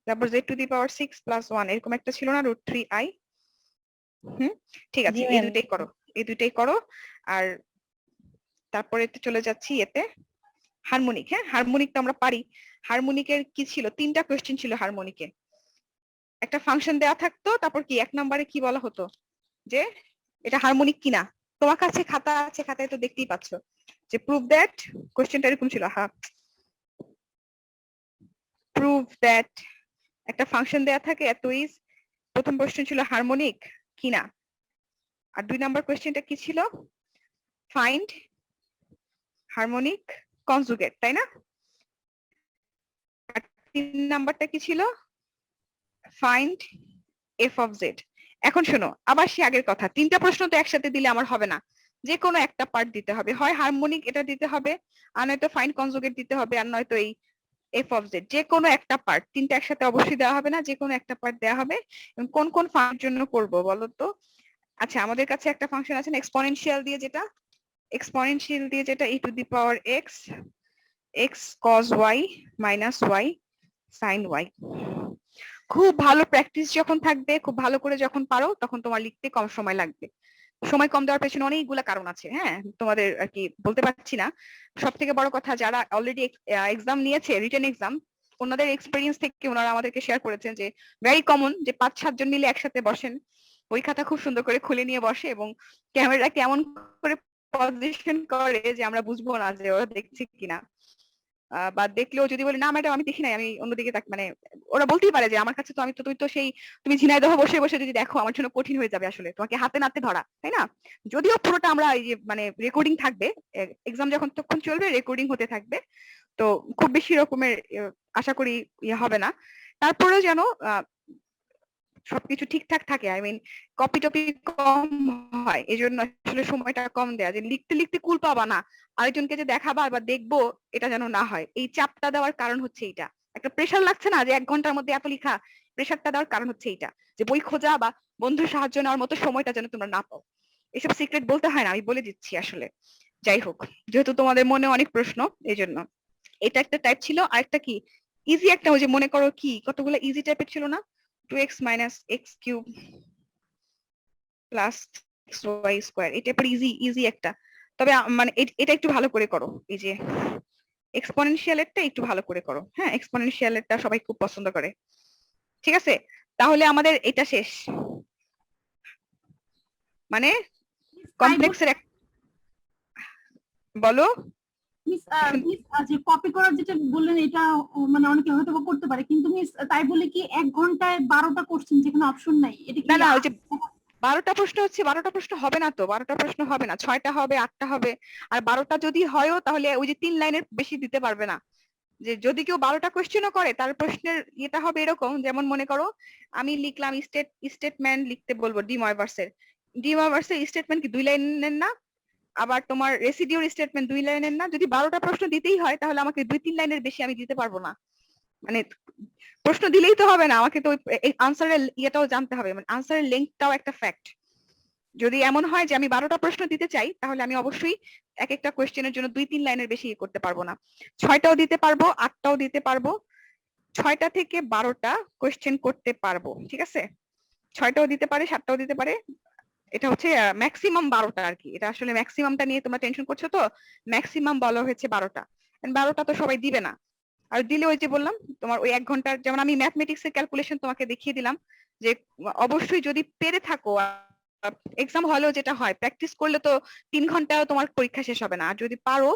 তারপর z to the power 6 plus 1 এরকম একটা ছিল না, √3i। ঠিক আছে, জি এই ম্যাম। দুইটাই করো, এই দুইটাই করো। আর তারপরে চলে যাচ্ছি এতে হারমোনিক। হ্যাঁ, হারমোনিক তো আমরা পারি। হারমোনিকের কি ছিল, 3টা কোশ্চেন ছিল হারমোনিকে। একটা ফাংশন দেওয়া থাকতো, তারপর কি 1 নম্বরে কি বলা হতো যে এটা হারমোনিক কিনা। তোমার কাছে খাতা আছে, খাতায় তো দেখতেই পাচ্ছ যে প্রুভ দ্যাট, কোশ্চেনটা এরকম ছিল। হ্যাঁ, প্রুভ দ্যাট একটা ফাংশন দেয়া থাকে এত ইজ, প্রথম কোশ্চেন ছিল হারমোনিক কিনা, আর 2 নাম্বার কোশ্চেনটা কি ছিল, ফাইন্ড হারমোনিক কনজুগেট, তাই না? আর 3 নাম্বারটা কি ছিল, ফাইন্ড এফ অফ জেড। এখন শোনো, আবার সে আগের কথা, 3টা প্রশ্ন তো একসাথে দিলে আমার হবে না, যে কোনো একটা পার্ট দিতে হবে, হয় হারমোনিক এটা দিতে হবে, আর নয়তো ফাইন্ড কনজুগেট দিতে হবে, আর নয়তো এই এফ অফ জেড, যে কোনো একটা পার্ট। 3টা একসাথে অবশ্যই দেওয়া হবে না, যে কোনো একটা পার্ট দেওয়া হবে। এবং কোন কোন ফাংশনের জন্য করব বলো তো? আচ্ছা, আমাদের কাছে একটা ফাংশন আছে না এক্সপোনেনশিয়াল দিয়ে, যেটা এক্সপোনেনশিয়াল দিয়ে যেটা e to the power x cos y minus y sin y। খুব ভালো প্র্যাকটিস যখন থাকবে, খুব ভালো করে যখন পারো, তখন তোমার লিখতে কম সময় লাগবে। সময় কম দেওয়ার পেছনে অনেকগুলো কারণ আছে, হ্যাঁ, তোমাদের আর কি বলতে পারছি না। সব থেকে বড় কথা, যারা অলরেডি এক্সাম নিয়েছে, রিটেন এক্সাম, ওনাদের এক্সপিরিয়েন্স থেকে ওনারা আমাদেরকে শেয়ার করেছেন যে ভেরি কমন যে 5-7 জন মিলে একসাথে বসেন, ওই খাতা খুব সুন্দর করে খুলে নিয়ে বসে এবং ক্যামেরা কেমন করে পজিশন করে যে আমরা বুঝবো না যে ওরা দেখছে কিনা। বা দেখলেও যদি বলি না ম্যাডাম আমি দেখি নাই, আমি অন্যদিকে মানে ওরা বলতেই পারে যে আমার কাছে তো তুমি তো সেই তুমি ঝিনাইদহ বসে বসে যদি দেখো আমার জন্য কঠিন হয়ে যাবে আসলে তোমাকে হাতে নাতে ধরা, তাই না? যদিও পুরোটা আমরা এই যে মানে রেকর্ডিং থাকবে, এক্সাম যখন তখন চলবে, রেকর্ডিং হতে থাকবে, তো খুব বেশি রকমের আশা করি ইয়ে হবে না। তারপরেও যেন সবকিছু ঠিকঠাক থাকে, আই মিন কপি টপি কম হয়, এই জন্য আসলে সময়টা কম দেয়া, যে লিখতে লিখতে কুল পাবা না, আরেকজনকে যে দেখাবা বা দেখবো, এটা যেন না হয়। এই চাপটা দেওয়ার কারণ হচ্ছে এইটা, একটা প্রেশার লাগছে না যে 1 ঘন্টার মধ্যে এত লিখা, প্রেশারটা দেওয়ার কারণ হচ্ছে এইটা, যে বই খোঁজা বা বন্ধুর সাহায্য নেওয়ার মতো সময়টা যেন তোমরা না পাও। এসব সিক্রেট বলতে হয় না, আমি বলে দিচ্ছি আসলে। যাই হোক, যেহেতু তোমাদের মনে অনেক প্রশ্ন, এই জন্য এটা একটা টাইপ ছিল। আরেকটা কি ইজি একটা, ওই যে মনে করো কি কতগুলো ইজি টাইপের ছিল না, 2x minus x cube plus xy square, এটা পর ইজি ইজি একটা। তবে মানে এটা একটু ভালো করে করো, এই যে এক্সপোনেনশিয়াল এরটা একটু ভালো করে করো। হ্যাঁ, এক্সপোনেনশিয়াল এরটা সবাই খুব পছন্দ করে। ঠিক আছে, তাহলে আমাদের এটা শেষ, মানে কমপ্লেক্সের বলো। মিস যে কপি করার যেটা বললেন এটা মানে অনেকে হয়তো বা করতে পারে, কিন্তু মিস তাই বলে কি 1 ঘন্টায় 12টা কোশ্চেন যেখানে অপশন নাই, এটা কি? না না, ওই যে 12টা প্রশ্ন হচ্ছে, 12টা প্রশ্ন হবে না তো, 12টা প্রশ্ন হবে না, 6টা হবে, 8টা হবে। আর 12টা যদি হয়ও তাহলে ওই যে 3 লাইনের বেশি দিতে পারবে না। যে যদি কেউ 12টা কোশ্চেনও করে, তার প্রশ্নের এটা হবে এরকম, যেমন মনে করো আমি লিখলাম স্টেটমেন্ট লিখতে বলবো ডিময়ভার্সের স্টেটমেন্ট কি 2 লাইনের না, আবার তোমার রেসিডিউর স্টেটমেন্ট 2 লাইনের না। যদি 12টা প্রশ্ন দিতেই হয় তাহলে আমাকে 2-3 লাইনের বেশি আমি দিতে পারবো না। মানে প্রশ্ন দিলেই তো হবে না, আমাকে তো আনসারের ইয়েটাও জানতে হবে, মানে আনসারের লেন্থটাও একটা ফ্যাক্ট। যদি এমন হয় যে আমি 12টা প্রশ্ন দিতে চাই, তাহলে আমি অবশ্যই এক একটা কোশ্চেনের জন্য 2-3 লাইনের বেশি করতে পারবো না। 6টাও দিতে পারবো, 8টাও দিতে পারবো, 6টা থেকে 12টা কোশ্চেন করতে পারবো। ঠিক আছে, 6টাও দিতে পারে, 7টাও দিতে পারে। এটা হচ্ছে ম্যাক্সিমাম 12টা আর কি। এটা আসলে ম্যাক্সিমামটা নিয়ে তোমরা টেনশন করছো, তো ম্যাক্সিমাম বলা হয়েছে 12টা। 12টা তো সবাই দিবে না, আর দিলে ওই যে বললাম তোমার ওই 1 ঘন্টার, যেমন আমি ম্যাথমেটিক্স এর ক্যালকুলেশন তোমাকে দেখিয়ে দিলাম, যে অবশ্যই যদি পেরে থাকো, এক্সাম হলেও যেটা হয় প্র্যাকটিস করলে তো 3 ঘন্টাও তোমার পরীক্ষা শেষ হবে না, আর যদি পারো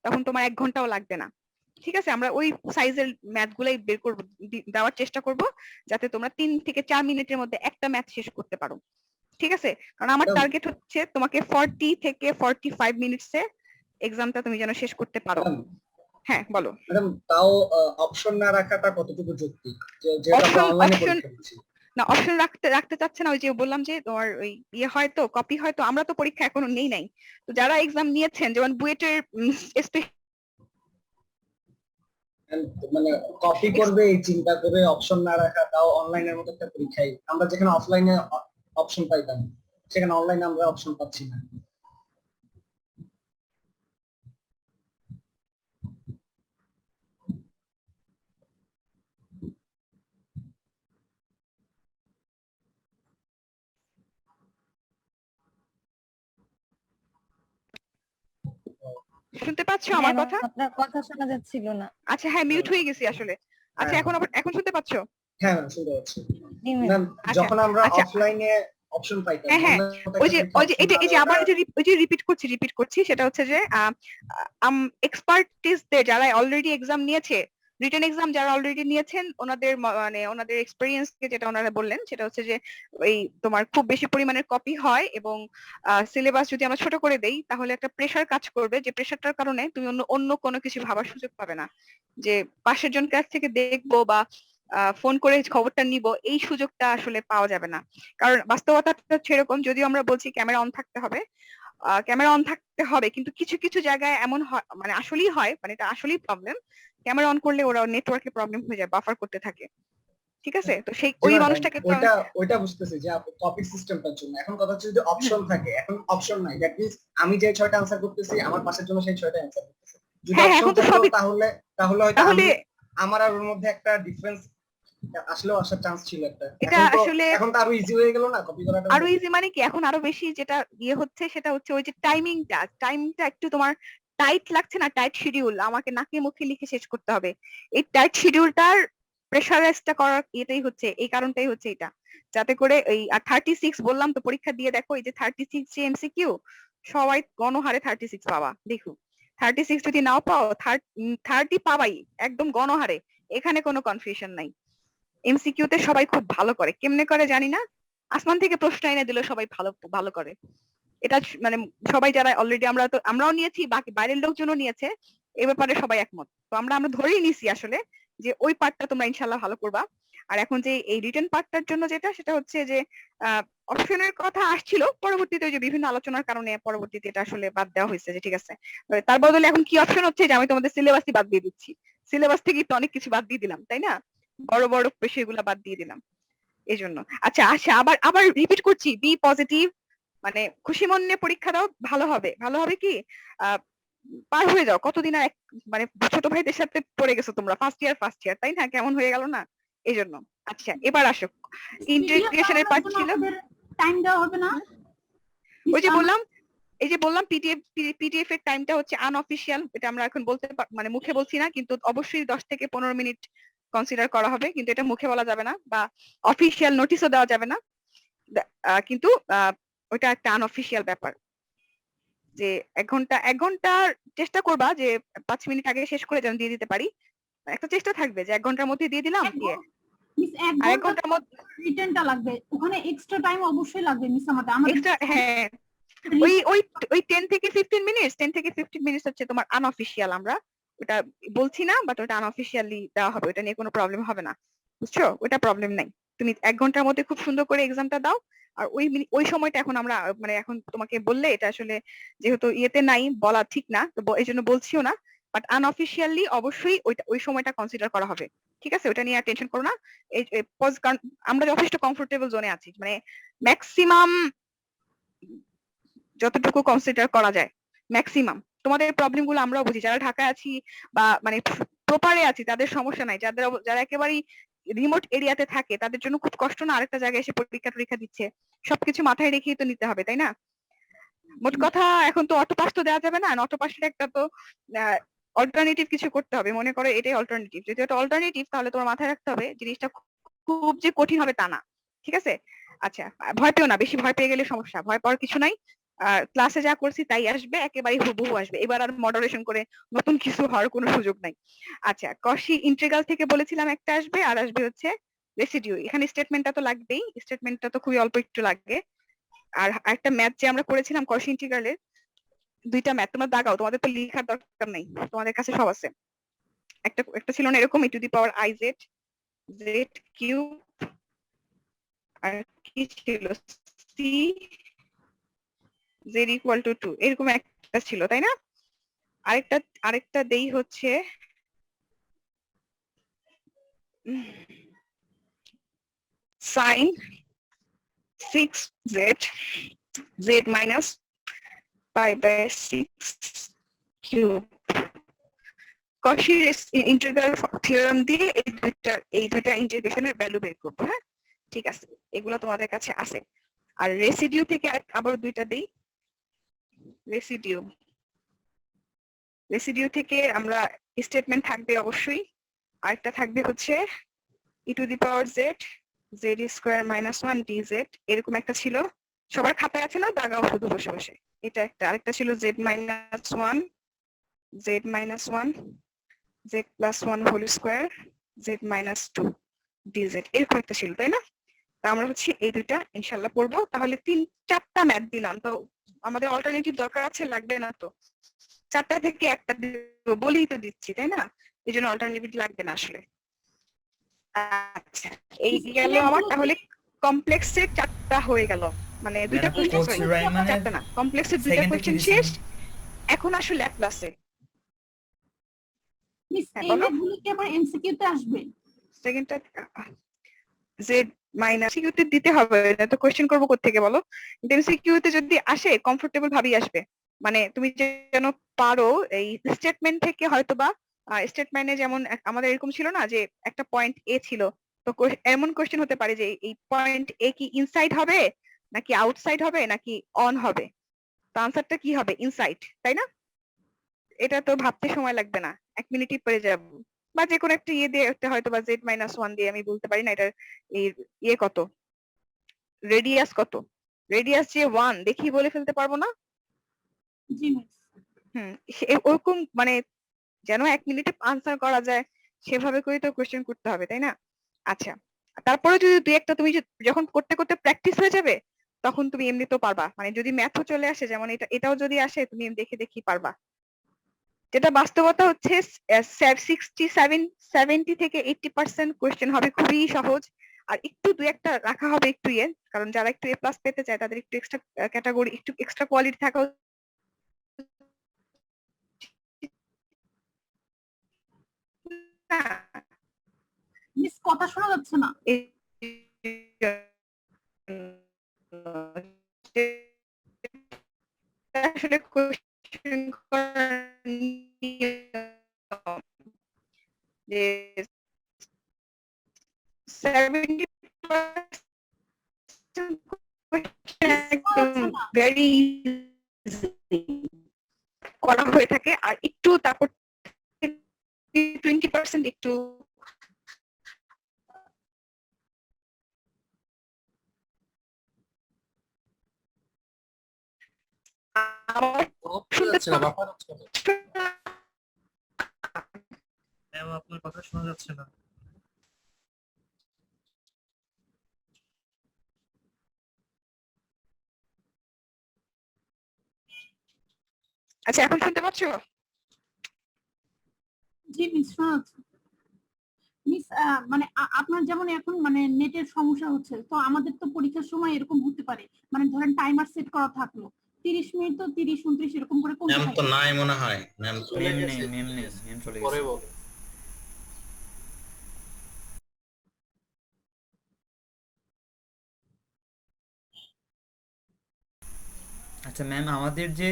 তখন তোমার 1 ঘন্টাও লাগবে না। ঠিক আছে, আমরা ওই সাইজের ম্যাথ গুলাই বের করবো, দেওয়ার চেষ্টা করব, যাতে তোমরা 3 থেকে 4 মিনিটের মধ্যে একটা ম্যাথ শেষ করতে পারো। ঠিক আছে, কারণ আমার টার্গেট হচ্ছে তোমাকে 40 থেকে 45 মিনিটসে এক্সামটা তুমি যেন শেষ করতে পারো। হ্যাঁ বলো ম্যাডাম, তাও অপশন না রাখাটা কতটুকু যৌক্তিক, যেটা আমরা অনলাইনে পরীক্ষা দিচ্ছি? না, অপশন রাখতে চাচ্ছে না, ওই যে বললাম যে তোমার ওই ইয়ে হয়তো কপি, হয়তো আমরা তো পরীক্ষা এখনো নেই নাই, তো যারা এক্সাম নিয়েছেন, যেমন বুয়েটের মানে কপি করবে এই চিন্তা করে অপশন না রাখা, তাও অনলাইনের মতো একটা পরীক্ষায় আমরা যেখানে অফলাইনে অপশন পাইতাম, সেখানে অনলাইনে আমরা অপশন পাচ্ছি না। শুনতে পাচ্ছো আমার হ্যাঁ, কথা? আপনার কথা শোনা যাচ্ছিল না। আচ্ছা হ্যাঁ, মিউট হয়ে গেছি আসলে। আচ্ছা হ্যাঁ। এখন শুনতে পাচ্ছো? হ্যাঁ ম্যাম শুনতে পাচ্ছি। জি ম্যাম। ম্যাম আচ্ছা, যখন আমরা আচ্ছা। অফলাইনে অপশন পাইতাম হ্যাঁ, online ওই যে option এটা না এই যে আবার দেওয়াটা- ওই যে রিপিট করছি সেটা হচ্ছে যে এক্সপার্টিসদের যারা অলরেডি এক্সাম নিয়েছে, রিটেন এক্সাম যারা অলরেডি নিয়েছেন ওনাদের মানে ওনাদের এক্সপেরিয়েন্স কে যেটা ওনারা বললেন সেটা হচ্ছে যে ওই তোমার খুব বেশি পরিমাণের কপি হয় এবং সিলেবাস যদি আমরা ছোট করে দেই তাহলে একটা প্রেসার কাজ করবে, যে প্রেসারটার কারণে তুমি অন্য কোনো কিছু ভাবার সুযোগ পাবে না, যে পাশের জন কাছ থেকে দেখবো বা ফোন করে খবরটা নিব, এই সুযোগটা আসলে পাওয়া যাবে না। কারণ বাস্তবতাটা সেরকম, যদিও আমরা বলছি ক্যামেরা অন থাকতে হবে, ক্যামেরা অন থাকতে হবে, কিন্তু কিছু কিছু জায়গায় এমন হয়, মানে আসলেই হয়, মানে এটা আসলেই প্রবলেম, ক্যামেরা অন করলে ওরা নেটওয়ার্কে প্রবলেম হয়ে যায়, বাফার করতে থাকে। ঠিক আছে, তো সেই জি ওই ম্যাডাম, মানুষটাকে তো ওইটা বুঝতেছি যে কপি সিস্টেমটার জন্য। এখন কথা হচ্ছে যদি অপশন থাকে, এখন অপশন নাই, দ্যাট মিন্স আমি যে 6টা আনসার করতেছি আমার পাশের জন্য সেই 6টা আনসার করতেছে। যদি হ্যাঁ, অপশন এখন তো থাকতো সবই তাহলে হয়তো তাহলে আমার আর ওর মধ্যে একটা ডিফারেন্স আসলেও আসার চান্স ছিল একটা। এটা আসলে এখন তো আরো ইজি হয়ে গেল না কপি করাটা? আরো ইজি মানে কি, এখন আরো বেশি যেটা ইয়ে হচ্ছে সেটা হচ্ছে ওই যে টাইমটা একটু তোমার টাইট লাগছে না, টাইট শিডিউল, আমাকে নাকে মুখে লিখে শেষ করতে হবে, এই টাইট শিডিউলটার প্রেশারাইজটা করার এটাই হচ্ছে, এই কারণটাই হচ্ছে এটা, যাতে করে এই 36 বললাম তো, পরীক্ষা দিয়ে দেখো এই যে 36 যে এমসিকিউ, সবাই গণহারে 36 পাবা, দেখো 36 যদি নাও পাও 30 পাবাই একদম গণহারে, এখানে কোনো কনফিউশন নাই। এমসিকিউ তে সবাই খুব ভালো করে, কেমনে করে জানি না, আসমান থেকে প্রশ্ন এনে দিলে সবাই ভালো ভালো করে। এটা মানে সবাই যারা অলরেডি, আমরাও নিয়েছি, বাকি বাইরের লোকজনও নিয়েছে, এ ব্যাপারে সবাই একমত। তো আমরা ধরেই নিছি আসলে যে ওই পার্টটা তোমরা ইনশাল্লাহ ভালো করবা। আর এখন যে এই রিটেন পার্টটার জন্য সেটা হচ্ছে যে অপশনের কথা আসছিল, পরবর্তীতে ওই যে বিভিন্ন আলোচনার কারণে পরবর্তীতে এটা আসলে বাদ দেওয়া হয়েছে, যে ঠিক আছে তার বদলে এখন কি অপশন হচ্ছে যে আমি তোমাদের সিলেবাসই বাদ দিয়ে দিচ্ছি, সিলেবাস থেকে তো অনেক কিছু বাদ দিয়ে দিলাম, তাই না, বড় বড় বিষয়গুলো বাদ দিয়ে দিলাম এই জন্য। আচ্ছা আবার রিপিট করছি, বি পজিটিভ, মানে খুশি মন নিয়ে পরীক্ষা দাও, ভালো হবে কি পার হয়ে যাও, কতদিন আর মানে ছোট ভাইদের সাথে পড়ে গেছো তোমরা, ফার্স্ট ইয়ার তাই না, কেমন হয়ে গেল না এই জন্য। আচ্ছা এবার আসো, ইন্টিগ্রেশনের পার্ট ছিল, টাইম দেওয়া হবে না? ওই যে বললাম, এই যে বললাম পিডিএফ এর টাইমটা হচ্ছে আনঅফিশিয়াল, এটা আমরা এখন বলতে মানে মুখে বলছি না, কিন্তু অবশ্যই 10 থেকে 15 মিনিট কনসিডার করা হবে, কিন্তু এটা মুখে বলা যাবে না বা অফিশিয়াল নোটিশও দেওয়া যাবে না, কিন্তু ওইটা একটা আনঅফিশিয়াল ব্যাপার, যে 1 ঘন্টা চেষ্টা করবা যে 5 মিনিট আগে শেষ করে যেন দিয়ে দিতে পারি, একটা চেষ্টা থাকবে যে 1 ঘন্টার মধ্যে দিয়ে দিলাম, দিয়ে মিস এক আর 1 ঘন্টা ঘন্টার মধ্যে রিটেনটা লাগবে, ওখানে এক্সট্রা টাইম অবশ্যই লাগবে মিস আমাদের এক্সট্রা, হ্যাঁ ওই 10 থেকে 15 মিনিটস হচ্ছে তোমার আনঅফিশিয়াল, আমরা ওটা বলছি না, বাট ওটা আনঅফিশিয়ালি দেওয়া হবে, ওটা নিয়ে কোনো প্রবলেম হবে না, বুঝছো, ওটা প্রবলেম নাই। তুমি 1 ঘন্টার মধ্যে খুব সুন্দর করে এক্সামটা দাও, আর ওই সময়টা এখন আমরা মানে এখন তোমাকে বললে এটা আসলে যেহেতু ইয়েতে নাই, বলা ঠিক না, তো এই জন্য বলছিও না, বাট আনঅফিশিয়ালি অবশ্যই ওই সময়টা কনসিডার করা হবে, ঠিক আছে, ওটা নিয়ে আর টেনশন করো না। কারণ আমরা যথেষ্ট কমফোর্টেবল জোনে আছি, মানে ম্যাক্সিমাম যতটুকু কনসিডার করা যায়, ম্যাক্সিমাম তোমাদের প্রবলেম গুলো আমরাও বুঝি, যারা ঢাকায় আছি বা মানে প্রপারে আছি তাদের সমস্যা নাই, যারা একেবারেই রিমোট এরিয়াতে থাকে তাদের জন্য খুব কষ্ট না, আরেকটা জায়গায় এসে পরীক্ষা দিচ্ছে, সবকিছু মাথায় রেখেই তো নিতে হবে, তাই না। মোট কথা এখন তো অটো পাস তো দেওয়া যাবে না, অটো পাসের একটা তো অল্টারনেটিভ কিছু করতে হবে, মনে করো এটাই অল্টারনেটিভ, যদি এটা অল্টারনেটিভ তাহলে তোমার মাথায় রাখতে হবে জিনিসটা খুব যে কঠিন হবে তা না, ঠিক আছে। আচ্ছা ভয় পেও না, বেশি ভয় পেয়ে গেলে সমস্যা, ভয় পাওয়ার কিছু নাই, ক্লাসে যা করছি তাই আসবে, একেবারে হুবহু আসবে, এবার আর মডারেশন করে নতুন কিছু হওয়ার কোনো সুযোগ নাই। আচ্ছা কশি ইন্টিগ্রাল থেকে বলেছিলাম একটা আসবে, আর আসবে হচ্ছে রেসিডিউ, এখানে স্টেটমেন্টটা তো লাগবেই, স্টেটমেন্টটা তো খুবই অল্প একটু লাগবে, আর একটা ম্যাথ যে আমরা করেছিলাম কশি ইন্টিগ্রালের, 2টা ম্যাথ তোমরা দাগাও, তোমাদের তো লেখার দরকার নেই, তোমাদের কাছে সব আছে। একটা ছিল না এরকম e⁻i z কিউব, আর কি ছিল c z = 2, এরকম একটা ছিল তাই না। আরেকটা দেই হচ্ছে sin 6z z minus π/6 cube, কশির ইন্টিগ্রাল থিওরেম দিয়ে এই দুইটা ইন্টিগ্রেশনের ভ্যালু বের করবো, হ্যাঁ ঠিক আছে, এগুলো তোমাদের কাছে আছে। আর রেসিডিউ থেকে আবার 2টা দেই, রেসিডিউ রেসিডিউ থেকে আমরা স্টেটমেন্ট থাকবে অবশ্যই, আরেকটা থাকবে হচ্ছে e to the power Z Z square minus 1 dz, এরকম একটা ছিল, সবার খাতায় আছে না, দাগাও শুধু বসে বসে। এটা একটা, আরেকটা ছিল z minus 1 z plus 1 whole square z minus 2 dz, এরকম একটা ছিল, তাই না? তা আমরা হচ্ছে এই দুইটা ইনশাল্লাহ পড়বো। তাহলে 3-4টা ম্যাথ দিলাম, তো আমাদের অল্টারনেটিভ দরকার আছে, লাগবে না তো? 4টা থেকে একটা বলেই তো দিচ্ছি, তাই না? এই জন্য অল্টারনেটিভ লাগবে না আসলে। আচ্ছা, এই গেল আমার তাহলে কমপ্লেক্সের 4টা হয়ে গেল, মানে দুইটা ম্যাডাম, কোশ্চেন, কোর্স রাইমানের 4টা না, কমপ্লেক্সের দুইটা সেকেন্ডে কি কোশ্চেন দিয়েছেন? শেষ। এখন আসলে ল্যাপ্লাসে মিস হ্যাঁ, এই বলো। ম্যাথগুলো কি আবার এমসিকিউ তে আসবে? সেকেন্ডটা জেড মাইনাস সিকিউতে দিতে হবে না তো, কোশ্চেন করবো কোত্থেকে বলো? এমসিকিউতে যদি আসে কমফোর্টেবল ভাবেই আসবে, মানে তুমি যেন পারো এই স্টেটমেন্ট থেকে, হয়তোবা স্টেটমেন্টে যেমন আমাদের এরকম ছিল না যে একটা পয়েন্ট এ ছিল, তো এমন কোশ্চেন হতে পারে যে এই পয়েন্ট এ কি ইনসাইড হবে নাকি আউটসাইড হবে নাকি অন হবে, তো আনসারটা কি হবে? ইনসাইড, তাই না? এটা তো ভাবতে সময় লাগবে না, 1 মিনিটই পড়ে যাব, বা যে কোনো একটা ইয়ে দিয়ে হয়তো বা জেড মাইনাস 1 দিয়ে, আমি বলতে পারি না এটার ইয়ে কত, রেডিয়াস কত, রেডিয়াস যে 1 দেখি বলে ফেলতে পারবো না। জি মিস। ওরকম মানে যেন 1 মিনিটে আনসার করা যায় সেভাবে করে তো কোশ্চেন করতে হবে, তাই না? আচ্ছা, তারপরে যদি দুই একটা তুমি যখন করতে করতে প্র্যাকটিস হয়ে যাবে, তখন তুমি এমনিতেও পারবা, মানে যদি ম্যাথও চলে আসে, যেমন এটাও যদি আসে, তুমি দেখে দেখি পারবা। যেটা বাস্তবতা হচ্ছে 70 থেকে 80% কোশ্চেন হবে খুবই সহজ, আর একটু দুই একটা রাখা হবে একটু ইয়ে, কারণ যারা একটু এ প্লাস পেতে চায় তাদের একটু এক্সট্রা ক্যাটাগরি, একটু এক্সট্রা কোয়ালিটি থাকা না, মিস কথা শোনা যাচ্ছে না। এই আসলে কোশ্চেন করার নিয়ম যে 70% একদম ভেরি করা হয়ে থাকে, আর একটু তারপর 20% একটু আমার শুনতে যাচ্ছে না, বাফার হচ্ছে না। ম্যাম, আপনার কথা শোনা যাচ্ছে না। আচ্ছা, এখন শুনতে পাচ্ছো? জি মিস শোনা যাচ্ছে। মিস মানে আপনার যেমন এখন মানে নেটের সমস্যা হচ্ছে, তো আমাদের তো পরীক্ষার সময় এরকম হতে পারে, মানে ধরেন টাইমার সেট করা থাকলো 30 মিনিট, তো 30-29 এরকম করে কমতে ম্যাম তো থাকে। নাই মনে হয়, ম্যাম ম্যাম নেই, ম্যাম নেই, ম্যাম চলে পরে গেছে। বল। আচ্ছা ম্যাম, আমাদের যে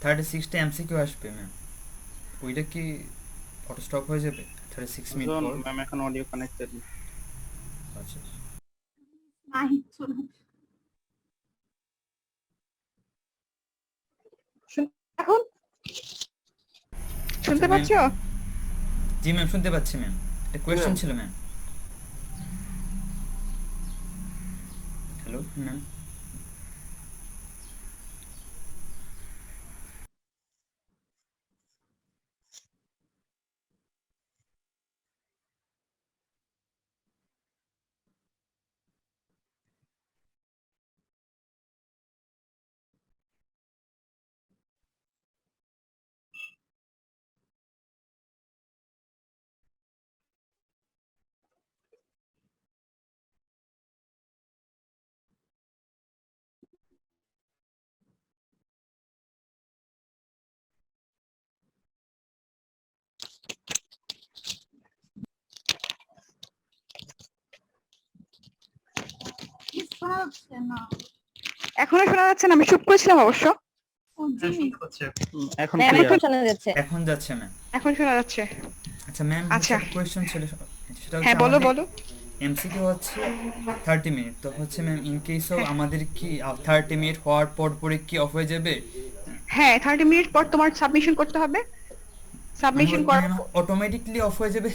36টা এমসিকিউ আসবে ম্যাম, ওইটা কি অটো স্টপ হয়ে যাবে 36 মিনিট পর? ম্যাম এখন অডিও কানেক্টেড। আচ্ছা, নাই চলে। এখন শুনতে ma'am, পাচ্ছো? জি ম্যাম শুনতে পাচ্ছি ম্যাম। একটা কোয়েশ্চেন ছিল ম্যাম। Hello ma'am. মিস শোনা যাচ্ছে না। এখনো শোনা যাচ্ছে না? আমি চুপ করেছিলাম অবশ্য। ও জি মিস। এখন ম্যাম ক্লিয়ার। এখন শোনা যাচ্ছে। এখন যাচ্ছে ম্যাম। এখন শোনা যাচ্ছে। আচ্ছা ম্যাম, আচ্ছা। কোয়েশ্চেন ছিল, সেটা হ্যাঁ, হচ্ছে বলো আমাদের বলো। এমসিকিউ হচ্ছে 30 মিনিট, তো হচ্ছে ম্যাম ইন কেস অফ আমাদের কি 30 মিনিট হওয়ার পর পরে কি অফ হয়ে যাবে? হ্যাঁ, 30 মিনিট পর তোমার সাবমিশন করতে হবে। সাবমিশন করার অটোমেটিকলি অফ হয়ে যাবে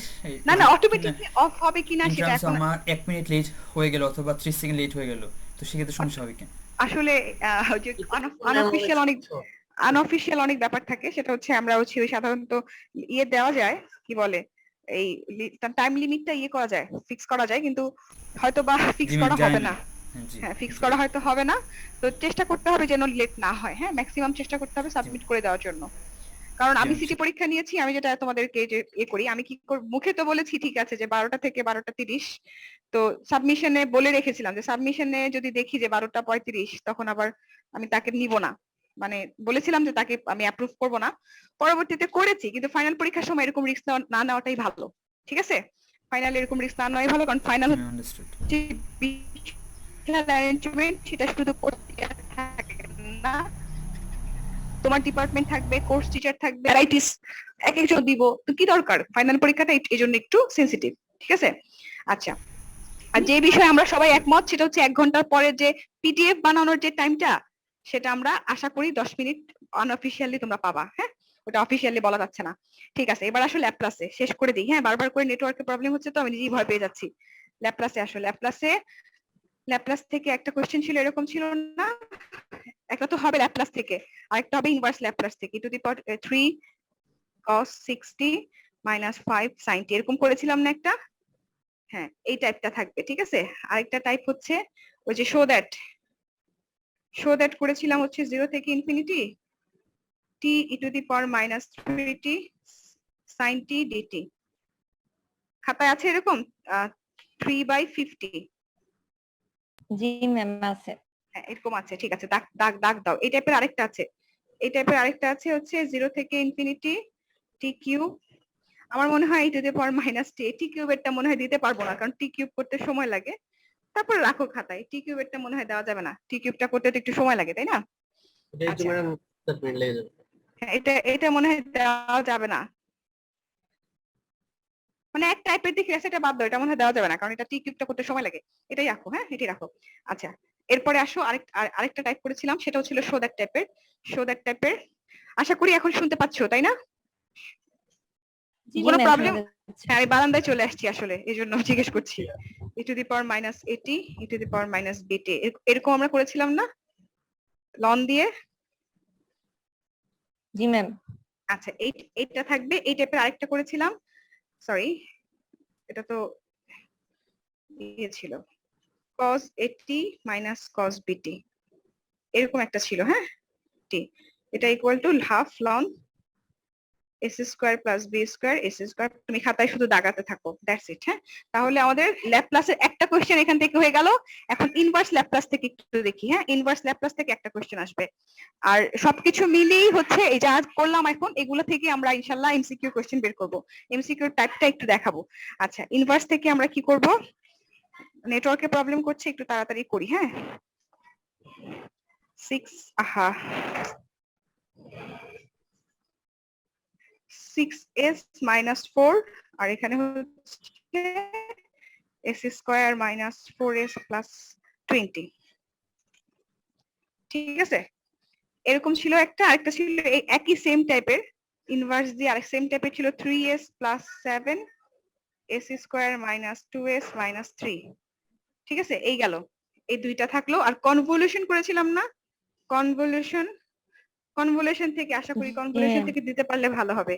না না অটোমেটিকলি অফ হবে কিনা ইন সেটা টার্মস এখন আমার 1 মিনিট লেট হয়ে গেল অথবা 30 সেকেন্ড লেট হয়ে গেল, তো সেক্ষেত্রে সমস্যা হবে কেন? আসলে ওই যে আনঅফিশিয়াল অনেক ব্যাপার থাকে, সেটা হচ্ছে আমরা হচ্ছে ওই সাধারণত ইয়ে দেওয়া যায়, কি বলে এই টাইম লিমিটটা ইয়ে করা যায়, ফিক্স করা যায়, কিন্তু হয়তো বা ফিক্স Limit করা যায় হবে না। না। জি হ্যাঁ, ফিক্স করা হয়তো হবে না, তো চেষ্টা করতে হবে যেন লেট না হয়। হ্যাঁ, ম্যাক্সিমাম চেষ্টা করতে হবে সাবমিট করে দেওয়ার জন্য। কারণ আমি সিটি পরীক্ষা নিয়েছি, আমি যেটা তোমাদেরকে যে করি, আমি কি মুখে তো বলেছি ঠিক আছে যে 12টা থেকে 12টা 30, তো সাবমিশনে বলে রেখেছিলাম যে সাবমিশনে যদি দেখি যে 12টা 35, তখন আবার আমি তাকে নিব না, মানে বলেছিলাম যে তাকে আমি অ্যাপ্রুভ করব না। পরবর্তীতে করেছি, কিন্তু ফাইনাল পরীক্ষার সময় এরকম রিস্ক না নেওয়াটাই ভালো। ঠিক আছে, ফাইনাল এরকম রিস্ক না নেওয়াই ভালো, কারণ ফাইনাল আন্ডারস্টুড। যে অ্যারেঞ্জমেন্ট সেটা শুধু করতে থাকে না, তোমার ডিপার্টমেন্ট থাকবে, কোর্স টিচার থাকবে, ভ্যারাইটিস এক একজন দিব, তো কি দরকার, ফাইনাল পরীক্ষাটা এই জন্য একটু সেনসিটিভ। ঠিক আছে, আচ্ছা। আর যে বিষয়ে আমরা সবাই একমত সেটা হচ্ছে 1 ঘন্টার পরে যে পিডিএফ বানানোর যে টাইমটা, সেটা আমরা আশা করি 10 মিনিট আনঅফিশিয়ালি তোমরা পাবা। হ্যাঁ, ওটা অফিশিয়ালি বলা যাচ্ছে না। ঠিক আছে, এবার আসলে ল্যাপ্লাসে শেষ করে দিই। হ্যাঁ, বারবার করে নেটওয়ার্কের প্রবলেম হচ্ছে, তো আমি নিজেই ভয় পেয়ে যাচ্ছি। ল্যাপ্লাসে আসো, ল্যাপ্লাস থেকে একটা কোশ্চেন ছিল, এরকম ছিল না, একটা তো হবে ল্যাপ্লাস থেকে, আরেকটা হবে ইনভার্স ল্যাপ্লাস থেকে, to the power 3 cos 60 minus 5 sin t, এরকম করেছিলাম না একটা? হ্যাঁ, এই টাইপটা থাকবে। ঠিক আছে, আরেকটা টাইপ হচ্ছে ওই যে শো দ্যাট করেছিলাম হচ্ছে 0 থেকে infinity t e to the power minus 3t sin t dt। খাতায় আছে এরকম 3/50। জি ম্যাম আছে। হ্যাঁ, এরকম আছে, ঠিক আছে, দাগ দাগ দাগ দাও। এই টাইপের আরেকটা আছে, হচ্ছে 0 থেকে ইনফিনিটি t কিউব। আমার মনে হয় e to the power minus t, t কিউবেরটা মনে হয় দিতে পারবো না, কারণ t কিউব করতে সময় লাগে। তারপর রাখো খাতায়, t কিউবেরটা মনে হয় দেওয়া যাবে না, t কিউবটা করতে তো একটু সময় লাগে, তাই না? আচ্ছা। হ্যাঁ, এটা মনে হয় দেওয়া যাবে না, মানে এক টাইপের দেখে আছে, এটা বাদ দাও, এটা মনে হয় দেওয়া যাবে না, কারণ এটা টি কিউবটা করতে সময় লাগে। এটাই রাখো, হ্যাঁ এটাই রাখো। আচ্ছা, এরপরে আসো আরেকটা টাইপ করেছিলাম, সেটা ছিল শো দ্যাট টাইপের। আশা করি এখন শুনতে পাচ্ছো, তাই না? জি কোনো ম্যাম প্রবলেম? হ্যাঁ, আমি বারান্দায় চলে আসছি আসলে, এই জন্য জিজ্ঞেস করছি। e to the power minus 80 e to the power minus bt, এরকম আমরা করেছিলাম না লন দিয়ে? জি ম্যাম। আচ্ছা, এইটা থাকবে। এই টাইপের আরেকটা করেছিলাম, সরি এটা তো ইয়ে ছিল, cos 80 minus cos bt, এরকম একটা ছিল। হ্যাঁ, এটা equal to half loan s square plus b square s square. তুমি খাতায় শুধু দাগাতে থাকো, দ্যাটস ইট। হ্যাঁ, তাহলে আমাদের ল্যাপ্লাসের একটা কোশ্চেন এখান থেকে হয়ে গেল। এখন ইনভার্স ল্যাপ্লাস থেকে একটু দেখি। হ্যাঁ, ইনভার্স ল্যাপ্লাস থেকে একটা কোশ্চেন আসবে, আর সবকিছু মিলিয়েই হচ্ছে এই যা করলাম এখন, এগুলো থেকে আমরা ইনশাআল্লাহ এমসিকিউ কোশ্চেন বের করব। এমসিকিউ টাইপটা একটু দেখাবো। আচ্ছা, ইনভার্স থেকে আমরা কি করব? নেটওয়ার্কে প্রবলেম করছে, একটু তাড়াতাড়ি করি। হ্যাঁ, 6s minus 4, আর এখানে হচ্ছে s square minus 4s plus 20। ঠিক আছে, এরকম ছিল একটা। আরেকটা ছিল এই একই সেম টাইপের, ইনভার্স দিয়ে আরেক সেম টাইপের ছিল 3s plus 7 s square minus 2s minus 3। ঠিক আছে, এই গেল, এই দুইটা থাকলো। আর কনভলিউশন করেছিলাম না? কনভলিউশন থেকে আশা করি কনভলিউশন থেকে দিতে পারলে ভালো হবে।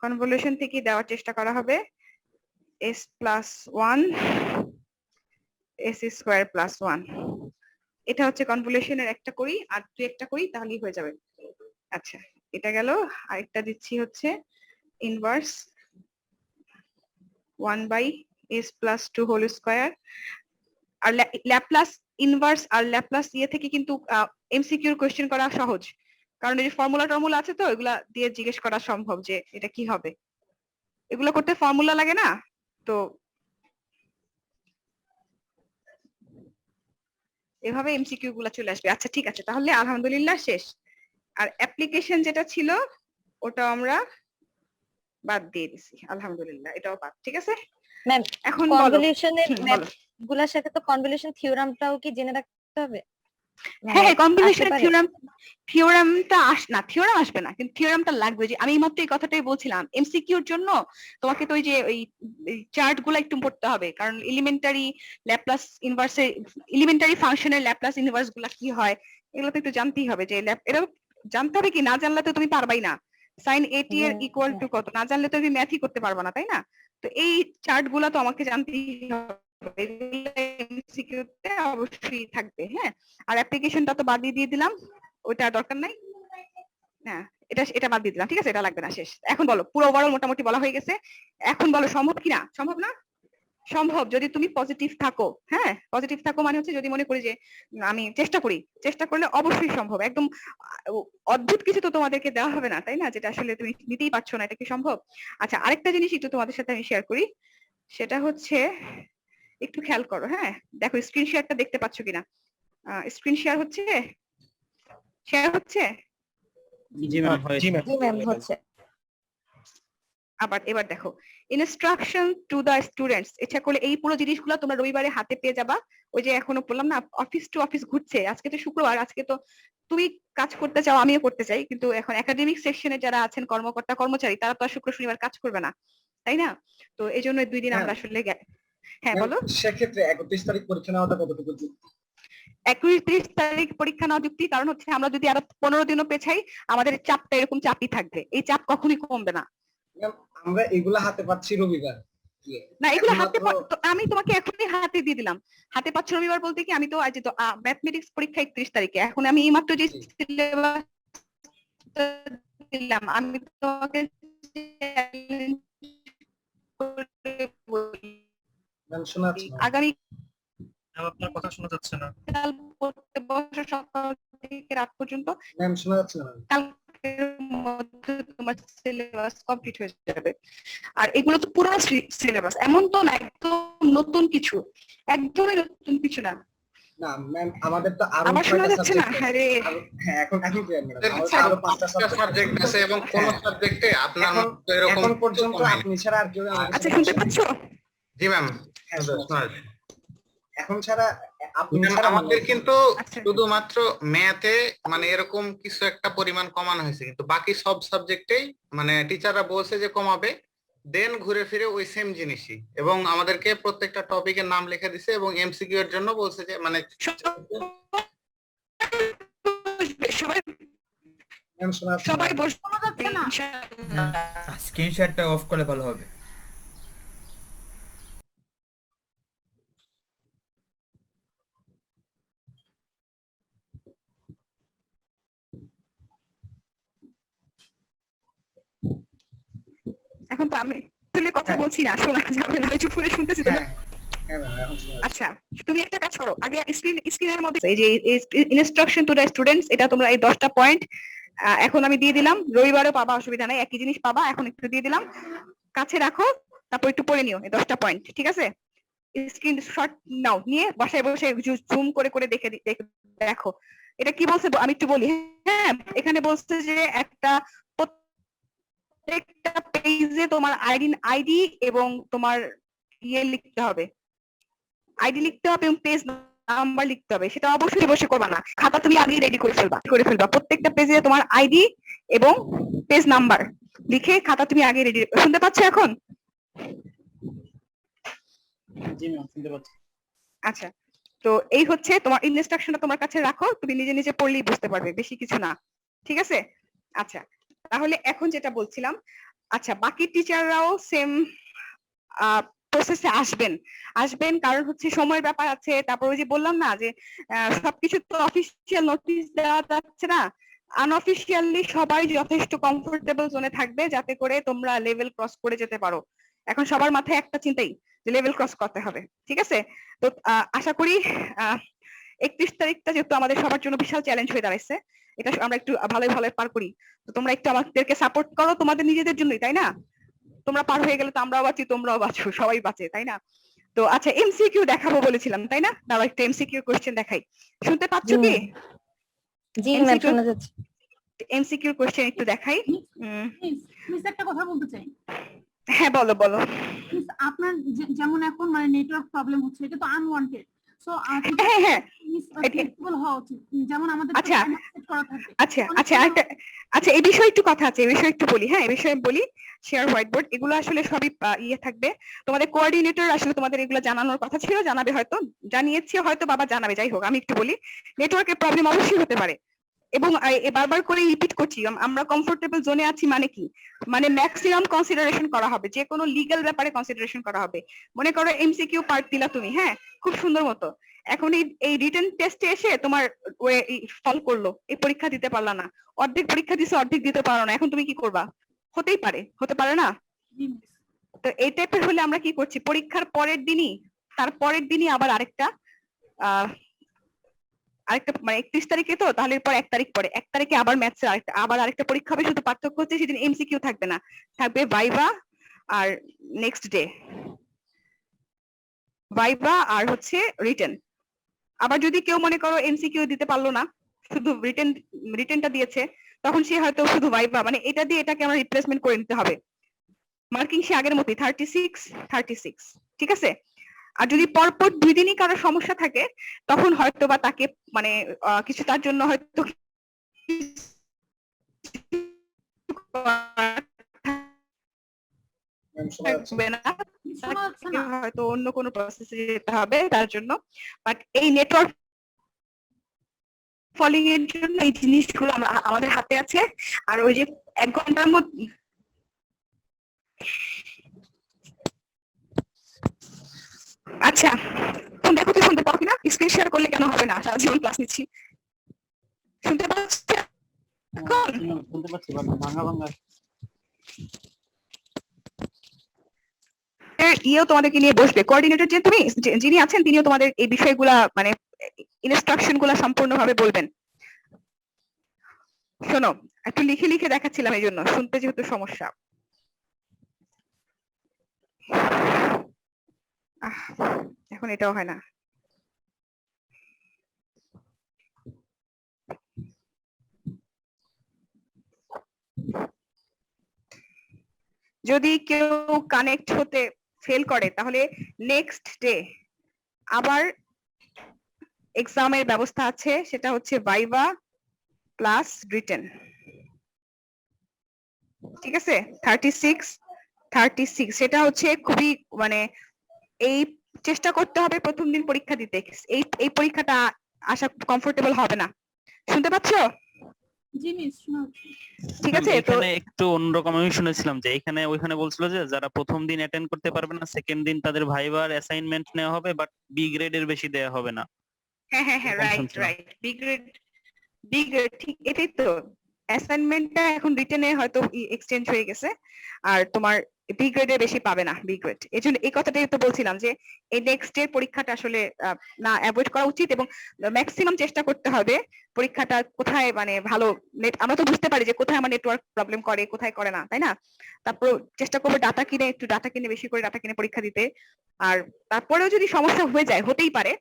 কনভলিউশন থেকে দেওয়ার চেষ্টা করা হবে s plus 1 s square plus 1। এটা হচ্ছে কনভলিউশনের একটা করি, আর দুই একটা করি তাহলেই হয়ে যাবে। আচ্ছা, এটা গেল। আরেকটা দিচ্ছি হচ্ছে inverse 1/s plus 2 whole square. আর ল্যাপ্লাস ইনভার্স আর ল্যাপ্লাস ইয়ে থেকে কিন্তু এমসিকিউর কোশ্চেন করা সহজ, কারণ এই যে ফর্মুলা আছে, তো এগুলা দিয়ে জিজ্ঞেস করা সম্ভব যে এটা কি হবে। এগুলো করতে ফর্মুলা লাগে না, তো এভাবে এমসিকিউ গুলা চলে আসবে। আচ্ছা, ঠিক আছে, তাহলে আলহামদুলিল্লাহ শেষ। আর অ্যাপ্লিকেশন যেটা ছিল ওটা আমরা বাদ দিয়ে দিছি, আলহামদুলিল্লাহ, এটাও বাদ। ঠিক আছে, ম্যাম এখন কনভলিউশনের বলো। ম্যাথ গুলার সাথে তো কনভলিউশন থিওরামটাও কি জেনে রাখতে হবে? হ্যাঁ মানে কম্বিনেশনের আসতে পারে? থিওরামটা থিওরাম আসবে না, কিন্তু থিওরামটা লাগবে। যে আমি এইমাত্র এই কথাটাই বলছিলাম, এমসিকিউর জন্য তোমাকে তো ওই যে ওই চার্ট গুলো একটু পড়তে হবে, কারণ এলিমেন্টারি ল্যাপ্লাস ইনভার্সে এলিমেন্টারি ফাংশনের ল্যাপ্লাস ইনভার্স গুলা কি হয় এগুলো তো একটু জানতেই হবে। যে এটা জানতে হবে, কি না জানলে তো তুমি পারবাই না। সাইন এটি এর ইকুয়াল টু কত না জানলে তো তুমি ম্যাথই করতে পারবা না, তাই না? তো এই চার্ট গুলা তো আমাকে জানতেই হবে, এমসিকিউ তে অবশ্যই থাকবে। হ্যাঁ, আর অ্যাপ্লিকেশনটা তো বাদ দিয়ে দিলাম, ওইটা দরকার নাই। হ্যাঁ, এটা বাদ দিয়ে দিলাম, ঠিক আছে, এটা লাগবে না, শেষ। এখন বলো, পুরো ওভারঅল মোটামুটি বলা হয়ে গেছে। এখন বলো সম্ভব কিনা? সম্ভব না? সম্ভব যদি তুমি পজিটিভ থাকো। হ্যাঁ, পজিটিভ থাকো মানে হচ্ছে যদি মনে করি যে আমি চেষ্টা করি, চেষ্টা করলে অবশ্যই সম্ভব। একদম অদ্ভুত কিছু তো তোমাদেরকে দেওয়া হবে না, তাই না, যেটা আসলে তুমি নিতেই পারছো না, এটা কি সম্ভব? আচ্ছা, আরেকটা জিনিস একটু তোমাদের সাথে আমি শেয়ার করি, সেটা হচ্ছে একটু খেয়াল করো। হ্যাঁ, দেখো স্ক্রিন শেয়ারটা দেখতে পাচ্ছ কিনা? স্ক্রিন শেয়ার হচ্ছে? শেয়ার হচ্ছে? জি ম্যাম, জি ম্যাম। জি ম্যাম হচ্ছে। এবার দেখো, ইনস্ট্রাকশন টু দা স্টুডেন্টস, ইচ্ছা করলে এই পুরো জিনিসগুলো তোমরা রবিবারে হাতে পেয়ে যাবা। ওই যে এখনো বললাম না, অফিস টু অফিস ঘুরছে। আজকে তো শুক্রবার, আজকে তো তুমি কাজ করতে চাও, আমিও করতে চাই, কিন্তু এখন একাডেমিক সেকশনে যারা আছেন কর্মকর্তা কর্মচারী, তারা তো আর শুক্র শনিবার কাজ করবে না, তাই না? তো এই জন্য 2 দিন আমরা আসলে হ্যাঁ বলো। সেক্ষেত্রে 31 তারিখ পরীক্ষা নেওয়াটা কতটুকু যুক্তি? 31 তারিখ পরীক্ষা নেওয়া যুক্তি, কারণ হচ্ছে আমরা যদি আরো 15 দিনও পেছাই, আমাদের চাপটা এরকম চাপই থাকবে, এই চাপ কখনোই কমবে না। আমরা এগুলা হাতে পাচ্ছি রবিবার। না, এগুলো হাতে একমাত্র আমি তোমাকে এখনই হাতে দিয়ে দিলাম। হাতে পাচ্ছ রবিবার বলতে কি, আমি তো আজ তো ম্যাথমেটিক্স পরীক্ষা 31 তারিখে, এখন আমি এই মাত্র যে সিলেবাস দিলাম, আমি তোমাকে শোনা যাচ্ছে না। আগামী আপনার কথা শোনা যাচ্ছে না। কাল পড়তে বসো সকাল থেকে রাত পর্যন্ত, ম্যাম শোনা যাচ্ছে না। কালকের মধ্যে তোমার সিলেবাস কমপ্লিট হয়ে যাবে। আর এগুলো তো পুরো সিলেবাস, এমন তো না একদম নতুন কিছু, একদমই নতুন কিছু না। না ম্যাম, আমাদের তো আরো আমার শোনা 6টা যাচ্ছে না? সাবজেক্ট আছে। আরে হ্যাঁ, এখন ক্লিয়ার ম্যাডাম। আমাদের আমাদের আরো 5টা সাবজেক্ট আছে এবং কোন সাবজেক্টে আপনার এখন মতো এরকম এখন পর্যন্ত আপনি ছাড়া আর কেউ আমাদের আচ্ছা, সাথে শুনতে বসেনি। পাচ্ছ? জি ম্যাম, হ্যাঁ, শোনা যাচ্ছে। এখন ছাড়া আপনি ম্যাম, ছাড়া আমাদের কিন্তু আচ্ছা। শুধুমাত্র ম্যাথে মানে এরকম কিছু একটা পরিমাণ কমানো হয়েছে, কিন্তু বাকি সব সাবজেক্টেই মানে টিচাররা বলছে যে কমাবে, দেন ঘুরে ফিরে ওই সেম জিনিসই, এবং আমাদেরকে প্রত্যেকটা টপিকের নাম লিখে দিছে এবং এমসিকিউ এর জন্য বলছে যে মানে সবাই ম্যাম শোনা যাচ্ছে সবাই না। বসে শোনা যাচ্ছে না? স্ক্রিন শেয়ারটা অফ করলে ভালো হবে। এখন তো আমি তুলে কথা বলছি না, শোনা যাবে না, চুপ করে শুনতেছি তো। হ্যাঁ হ্যাঁ ম্যাম, এখন শোনা যাচ্ছে। আচ্ছা, তুমি একটা কাজ করো, আগে স্ক্রিনের মধ্যে এই যে ইনস্ট্রাকশন টু দ্য স্টুডেন্টস, এটা তোমরা এই 10টা পয়েন্ট এখন আমি দিয়ে দিলাম, রবিবারও পাবা, অসুবিধা নাই, একই জিনিস পাবা, এখন একটু দিয়ে দিলাম, কাছে রাখো, তারপর একটু পড়ে নিও এই 10টা পয়েন্ট, ঠিক আছে? স্ক্রিনশট নাও, নিয়ে বাসায় বসে জুম করে করে দেখো এটা কি বলছে। আমি একটু বলি, হ্যাঁ, এখানে বলছে যে প্রত্যেকটা পেজে তোমার আইডি এবং তোমার ইয়ে লিখতে হবে, আইডি লিখতে হবে এবং পেজ নাম্বার লিখতে হবে। সেটা অবশ্যই বসে করবা না, খাতা তুমি আগেই রেডি করে ফেলবা। প্রত্যেকটা পেজে তোমার আইডি এবং পেজ নাম্বার লিখে খাতা তুমি আগে রেডি। শুনতে পাচ্ছ এখন? জি ম্যাম, শুনতে পাচ্ছি। আচ্ছা, তো এই হচ্ছে তোমার ইনস্ট্রাকশনটা, তোমার কাছে রাখো, তুমি নিজে নিজে পড়লেই বুঝতে পারবে, বেশি কিছু না, ঠিক আছে? আচ্ছা, তাহলে এখন যেটা বলছিলাম, আচ্ছা বাকি টিচাররাও সেম প্রসেসে আসবেন, কারণ হচ্ছে সময়ের ব্যাপার আছে। তারপর ওই যে বললাম না যে সবকিছু তো অফিসিয়াল নোটিশ দেওয়া যাচ্ছে না, আনঅফিসিয়ালি সবাই যথেষ্ট কমফোর্টেবল জোনে থাকবে, যাতে করে তোমরা লেভেল ক্রস করে যেতে পারো। এখন সবার মাথায় একটা চিন্তাই যে লেভেল ক্রস করতে হবে, ঠিক আছে? তো আশা করি 31 তারিখটা যেহেতু আমাদের সবার জন্য বিশাল চ্যালেঞ্জ হয়ে দাঁড়াইছে, এটা আমরা একটু ভালোই পার করি। তো তোমরা একটু আমাদেরকে সাপোর্ট করো, তোমাদের নিজেদের জন্যই, তাই না? তোমরা পার হয়ে গেলে তো আমরাও বাঁচি, তোমরাও বাঁচো, সবাই বাঁচে, তাই না? তো আচ্ছা, এমসিকিউ দেখাবো বলেছিলাম, তাই না? দাঁড়াও একটা এমসিকিউ কোশ্চেন দেখাই, শুনতে পাচ্ছ কি? জি ম্যাম, শোনা যাচ্ছে। এমসিকিউ কোশ্চেন একটু দেখাই। মিস একটা কথা বলতে চাই। হ্যাঁ, বলো। মিস আপনার যেমন এখন মানে নেটওয়ার্ক প্রবলেম হচ্ছে, এটা তো আনওয়ান্টেড। সো হ্যাঁ, ফ্লেক্সিবল হওয়া উচিত, যেমন আমাদের তো আচ্ছা। timer set করা থাকে। আচ্ছা অনেক আচ্ছা সময়- একটা আচ্ছা এই বিষয়ে একটু কথা আছে, এই বিষয়ে একটু বলি। হ্যাঁ, এই বিষয়ে বলি। শেয়ার হোয়াইট বোর্ড এগুলো আসলে সবই ইয়ে থাকবে। তোমাদের কোঅর্ডিনেটর আসলে তোমাদের এগুলো জানানোর কথা ছিল, জানাবে হয়তো, জানিয়েছে হয়তো, বাবা জানাবে, যাই হোক আমি একটু বলি। নেটওয়ার্কের প্রবলেম অবশ্যই হতে পারে, এবং বারবার করে রিপিট করছি, আমরা কমফোর্টেবল জোনে আছি মানে কি, মানে ম্যাক্সিমাম কনসিডারেশন করা হবে, যে কোনো লিগ্যাল ব্যাপারে কনসিডারেশন করা হবে। মনে করো এমসিকিউ পার্ট দিলা তুমি, হ্যাঁ, খুব সুন্দর মতো, এখন এই রিটেন টেস্টে এসে তোমার ফল করলো, এই পরীক্ষা দিতে পারলা না, অর্ধেক পরীক্ষা দিছো, অর্ধেক দিতে পারো না, এখন তুমি কি করবা? হতেই পারে, হতে পারে না? জি miss। তো এই টাইপের হলে আমরা কি করছি, পরীক্ষার পরের দিনই, তার পরের দিনই আবার আরেকটা মানে 31 তারিখে, তো তাহলে এরপর 1 তারিখ পরে, 1 তারিখে আবার ম্যাথসের আরেকটা পরীক্ষা হবে, শুধু পার্থক্য হচ্ছে সেদিন এমসিকিউ থাকবে না, থাকবে ভাইভা আর নেক্সট ডে ভাইভা আর হচ্ছে রিটেন। আবার যদি কেউ মনে করো এমসিকিউ দিতে পারলো না, শুধু রিটেনটা দিয়েছে, তখন সে হয়তো শুধু ভাইভা, মানে এটা দিয়ে এটাকে আমরা রিপ্লেসমেন্ট করে নিতে হবে, মার্কিং সে আগের মতোই 36, ঠিক আছে? আর যদি পরপর 2 দিনই কারো সমস্যা থাকে, তখন হয়তো বা তাকে মানে কিছু তার জন্য হয়তো ম্যাম শোনা যাচ্ছে? থাকবে না, শোনা যাচ্ছে তাকে না? হয়তো অন্য কোনো প্রসেসে যেতে হবে তার জন্য। বাট এই নেটওয়ার্ক ফলিং এর জন্য এই জিনিসগুলো আমাদের হাতে আছে। আর ওই যে 1 ঘন্টার মধ্যে, আচ্ছা ফোন দেখো তো, শুনতে পাও কিনা? স্ক্রিন শেয়ার করলে কেন হবে না? সারা জীবন ক্লাস নিচ্ছি, শুনতে পাচ্ছ এখন? শুনতে পাচ্ছি, ভাঙা ভাঙা। ইয়েও তোমাদেরকে নিয়ে বসবে, কোঅর্ডিনেটর যে তুমি, যিনি আছেন তিনিও তোমাদের এই বিষয়গুলা মানে ইনস্ট্রাকশন গুলা সম্পূর্ণভাবে বলবেন। শোনো, একটু লিখে লিখে দেখাচ্ছিলাম, এই জন্য শুনতে যেহেতু সমস্যা। এখন এটাও হয় না। যদি কেউ কানেক্ট হতে ফেল করে, তাহলে নেক্সট ডে আবার এক্সামের ব্যবস্থা আছে, সেটা হচ্ছে ভাইভা প্লাস রিটেন, ঠিক আছে? 36 সেটা হচ্ছে খুবই মানে এই চেষ্টা করতে হবে প্রথম দিন পরীক্ষা দিতে, এই পরীক্ষাটা আসা কমফোর্টেবল হবে না। শুনতে পাচ্ছো? জি মিস শোনা যাচ্ছে। ঠিক আছে, তো এখানে একটু অন্যরকম আমি শুনেছিলাম যে এখানে ওইখানে বলছিল যে যারা প্রথম দিন অ্যাটেন্ড করতে পারবে না, সেকেন্ড দিন তাদের ভাইবার অ্যাসাইনমেন্ট নেওয়া হবে, বাট বি গ্রেডের বেশি দেয়া হবে না। হ্যাঁ, এরকম রাইট শুনছিলাম। বি গ্রেড ঠিক এটাই তো। অ্যাসাইনমেন্টটা এখন রিটেনে হয়তো এক্সচেঞ্জ হয়ে গেছে, আর তোমার বি গ্রেডে বেশি পাবে না, বি গ্রেড। এই জন্য এই কথাটাই তো বলছিলাম যে এই নেক্সট এর পরীক্ষাটা আসলে না অ্যাভয়েড করা উচিত, এবং ম্যাক্সিমাম চেষ্টা করতে হবে পরীক্ষাটা কোথায় মানে ভালো নেট, আমরা তো বুঝতে পারি যে কোথায় আমার নেটওয়ার্ক প্রবলেম করে, কোথায় করে না, তাই না? তারপর চেষ্টা করবো একটু ডাটা কিনে বেশি করে ডাটা কিনে পরীক্ষা দিতে। আর তারপরেও যদি সমস্যা হয়ে যায়, হতেই পারে,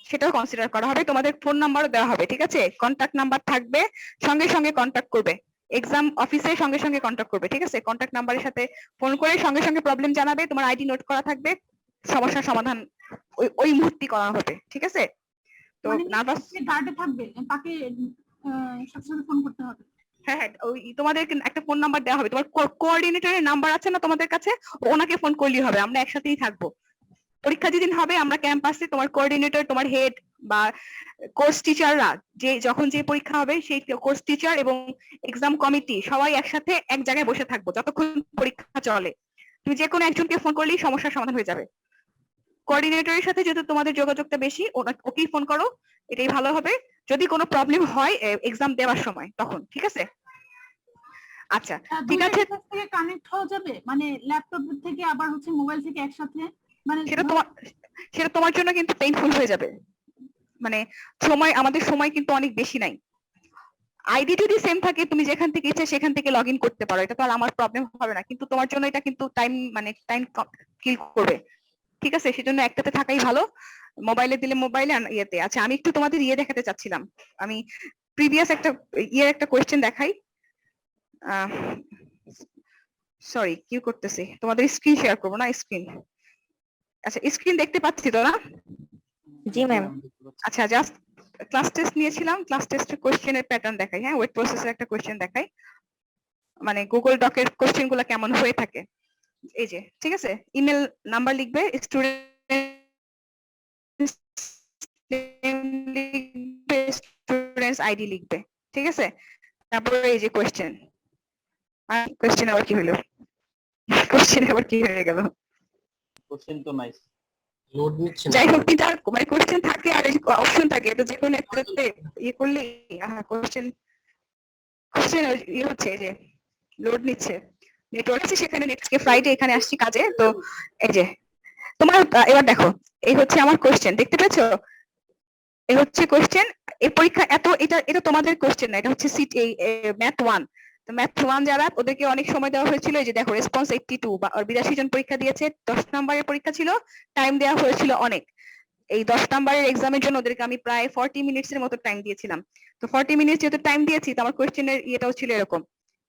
সেটাও কনসিডার করা হবে। তোমাদের ফোন নাম্বারও দেওয়া হবে, ঠিক আছে? কন্টাক্ট নাম্বার থাকবে, সঙ্গে সঙ্গে কন্টাক্ট করবে, এক্সাম অফিসে সঙ্গে সঙ্গে কন্টাক্ট করবে, ঠিক আছে? কন্টাক্ট নাম্বারের সাথে ফোন করে সঙ্গে সঙ্গে প্রবলেম জানাবে, তোমার আইডি নোট করা থাকবে, সমস্যার সমাধান ওই মুহূর্তে করা হবে, ঠিক আছে? তো মানে নার্ভাস, গার্ডে থাকবে, তাকে সাথে সাথে ফোন করতে হবে। হ্যাঁ ওই তোমাদের একটা ফোন নাম্বার দেওয়া হবে, তোমার কোঅর্ডিনেটরের নাম্বার আছে না তোমাদের কাছে, ওনাকে ফোন করলেই হবে, আমরা একসাথেই থাকবো। পরীক্ষা যেদিন হবে আমরা ক্যাম্পাসে, তোমার কোঅর্ডিনেটর, তোমার হেড বা কোর্স টিচাররা, যে যখন যে পরীক্ষা হবে সেই কোর্স টিচার এবং এক্সাম কমিটি সবাই একসাথে এক জায়গায় বসে থাকবো যতক্ষণ পরীক্ষা চলে। তুমি যে কোনো একজনকে ফোন করলেই সমস্যার সমাধান হয়ে যাবে। কোঅর্ডিনেটরের সাথে যেহেতু তোমাদের যোগাযোগটা বেশি, ওকেই ফোন করো, এটাই ভালো হবে। যদি কোনো প্রবলেম হয় এক্সাম দেওয়ার সময়, তখন ঠিক আছে? আচ্ছা ঠিক দুইটা আছে, ডিভাইস থেকে কানেক্ট হওয়া যাবে, মানে ল্যাপটপ থেকে আবার হচ্ছে মোবাইল থেকে একসাথে, মানে সেটা তোমার জন্য কিন্তু পেইনফুল হয়ে যাবে, মানে আমাদের সময় কিন্তু অনেক বেশি নাই। আইডি যদি সেম থাকে, তুমি যেখান থেকে ইচ্ছে সেখান থেকে লগ ইন করতে পারো, এটা তো আর আমার প্রবলেম হবে না, কিন্তু তোমার জন্য এটা কিন্তু টাইম কিল করবে, ঠিক আছে? সেজন্য একটাতে থাকাই ভালো, মোবাইলে দিলে মোবাইলে, আর ইয়েতে। আচ্ছা আমি একটু তোমাদের ইয়ে দেখাতে চাচ্ছিলাম, আমি প্রিভিয়াস একটা কোয়েশ্চেন দেখাই। সরি, কি করতেছি, তোমাদের স্ক্রিন শেয়ার করবো না, স্ক্রিন, আচ্ছা স্ক্রিন দেখতে পাচ্ছি তো না? জি ম্যাম। আচ্ছা জাস্ট ক্লাস টেস্ট নিয়েছিলাম, ক্লাস টেস্টের কোশ্চেনের প্যাটার্ন দেখাই, হ্যাঁ ওয়েট প্রসেসের একটা কোশ্চেন দেখাই, মানে গুগল ডকের কোশ্চেন গুলো কেমন হয়ে থাকে। এই যে ঠিক আছে, ইমেল নাম্বার লিখবে, স্টুডেন্টস আইডি লিখবে, ঠিক আছে। তারপরে এই যে কোশ্চেন, কোশ্চেন আবার কি হলো, কোশ্চেন আবার কি হয়ে গেল, কোশ্চেন তো নাইস। লোড নিচ্ছে না যাই হোক কিন্তু আর মানে কোশ্চেন থাকে আর অপশন থাকে, তো যে কোনো একটাতে ইয়ে করলে কোশ্চেন কোশ্চেন ইয়ে হচ্ছে যে লোড নিচ্ছে, নেটওয়ার্ক আছে সেখানে, নেক্সট ফ্রাইডে এখানে আসছি কাজে। তো এই যে তোমার এবার দেখো, এই হচ্ছে আমার কোশ্চেন, দেখতে পেয়েছো? এই হচ্ছে কোশ্চেন, এই পরীক্ষা এত এটা এটা তোমাদের কোশ্চেন না, এটা হচ্ছে সিট এই ম্যাথ 1। তো ম্যাথ 1 যারা, ওদেরকে অনেক সময় দেওয়া হয়েছিল, এই যে দেখো রেসপন্স 82 বা 82 জন পরীক্ষা দিয়েছে, 10 নম্বরের পরীক্ষা ছিল, টাইম দেওয়া হয়েছিল অনেক। এই 10 নম্বরের এক্সামের জন্য ওদেরকে আমি প্রায় 40 মিনিটসের মতো টাইম দিয়েছিলাম। তো 40 মিনিট যেহেতু টাইম দিয়েছি, তো আমার কোশ্চেনের ইয়েটাও ছিল এরকম,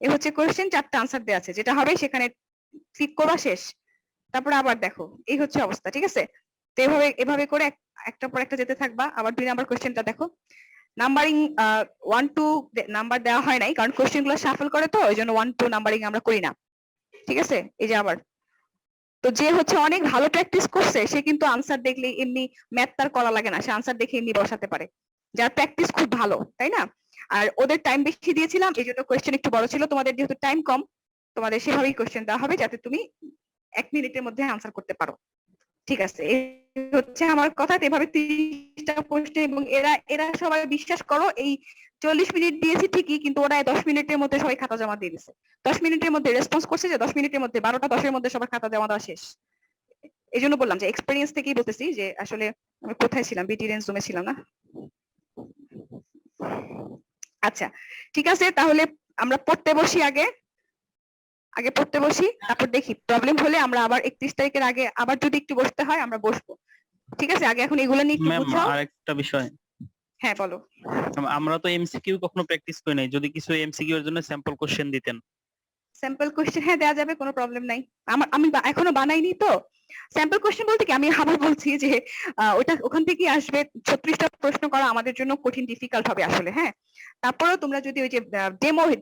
এই হচ্ছে কোশ্চেন, 4টা আনসার দেওয়া আছে, যেটা হবে সেখানে ক্লিক করবা, শেষ। তারপরে আবার দেখো, এই হচ্ছে অবস্থা, ঠিক আছে। তো এভাবে এভাবে করে একটা পর একটা যেতে থাকবা। আবার 2 নাম্বার কোশ্চেনটা দেখো, নাম্বারিং 1 2 নাম্বার দেওয়া হয় নাই, কারণ কোশ্চেন গুলো শাফল করে, তো ওই জন্য 1 2 নাম্বারিং আমরা করি না, ঠিক আছে। এই যে আবার, তো যে হচ্ছে অনেক ভালো প্র্যাকটিস করছে, সে কিন্তু আনসার দেখলে এমনি ম্যাথ তার করা লাগে না, সে আনসার দেখে এমনি বসাতে পারে, যার প্র্যাকটিস খুব ভালো, তাই না? আর ওদের টাইম বেশি দিয়েছিলাম, এই জন্য কোশ্চেন একটু বড় ছিল। তোমাদের যেহেতু টাইম কম, তোমাদের সেভাবেই কোশ্চেন দেওয়া হবে, যাতে তুমি 1 মিনিটের মধ্যে আনসার করতে পারো, ঠিক আছে। এই হচ্ছে আমার কথা। এভাবে 30টা প্রশ্ন, এবং এরা এরা সবাই বিশ্বাস করো, এই 40 মিনিট দিয়েছি ঠিকই, কিন্তু ওরা 10 মিনিটের মধ্যে সবাই খাতা জমা দিয়ে দিচ্ছে। 10 মিনিটের মধ্যে রেসপন্স করছে, যে 10 মিনিটের মধ্যে 12টা 10-এর মধ্যে সবার খাতা জমা দেওয়া শেষ। এই জন্য বললাম যে এক্সপেরিয়েন্স থেকেই বলতেছি, যে আসলে আমি কোথায় ছিলাম, বিটি রেঞ্জ জমে ছিলাম না। আচ্ছা ঠিক আছে, তাহলে আমরা পড়তে বসি, আগে আগে পড়তে বসি, তারপর দেখি প্রবলেম হলে আমরা আবার 31 তারিখের আগে আবার যদি একটু বসতে হয় আমরা বসবো, ঠিক আছে। আগে এখন এগুলো নিয়ে একটু ম্যাম বুঝাও। আরেকটা বিষয়, হ্যাঁ বলো। আমরা তো এমসিকিউ কখনো প্র্যাকটিস করি নাই, যদি কিছু এমসিকিউ এর জন্য স্যাম্পল কোশ্চেন দিতেন। স্যাম্পল কোশ্চেন হ্যাঁ দেওয়া যাবে, কোনো প্রবলেম নাই। আমি এখনো বানাইনি তো। স্যাম্পল কোশ্চেন বলতে কি, আমি আবার বলছি যে ওটা ওখান থেকে আসবে, 36টা প্রশ্ন করা আমাদের জন্য কঠিন, ডিফিকাল্ট হবে আসলে, হ্যাঁ। তারপরেও তোমরা যদি ওই যে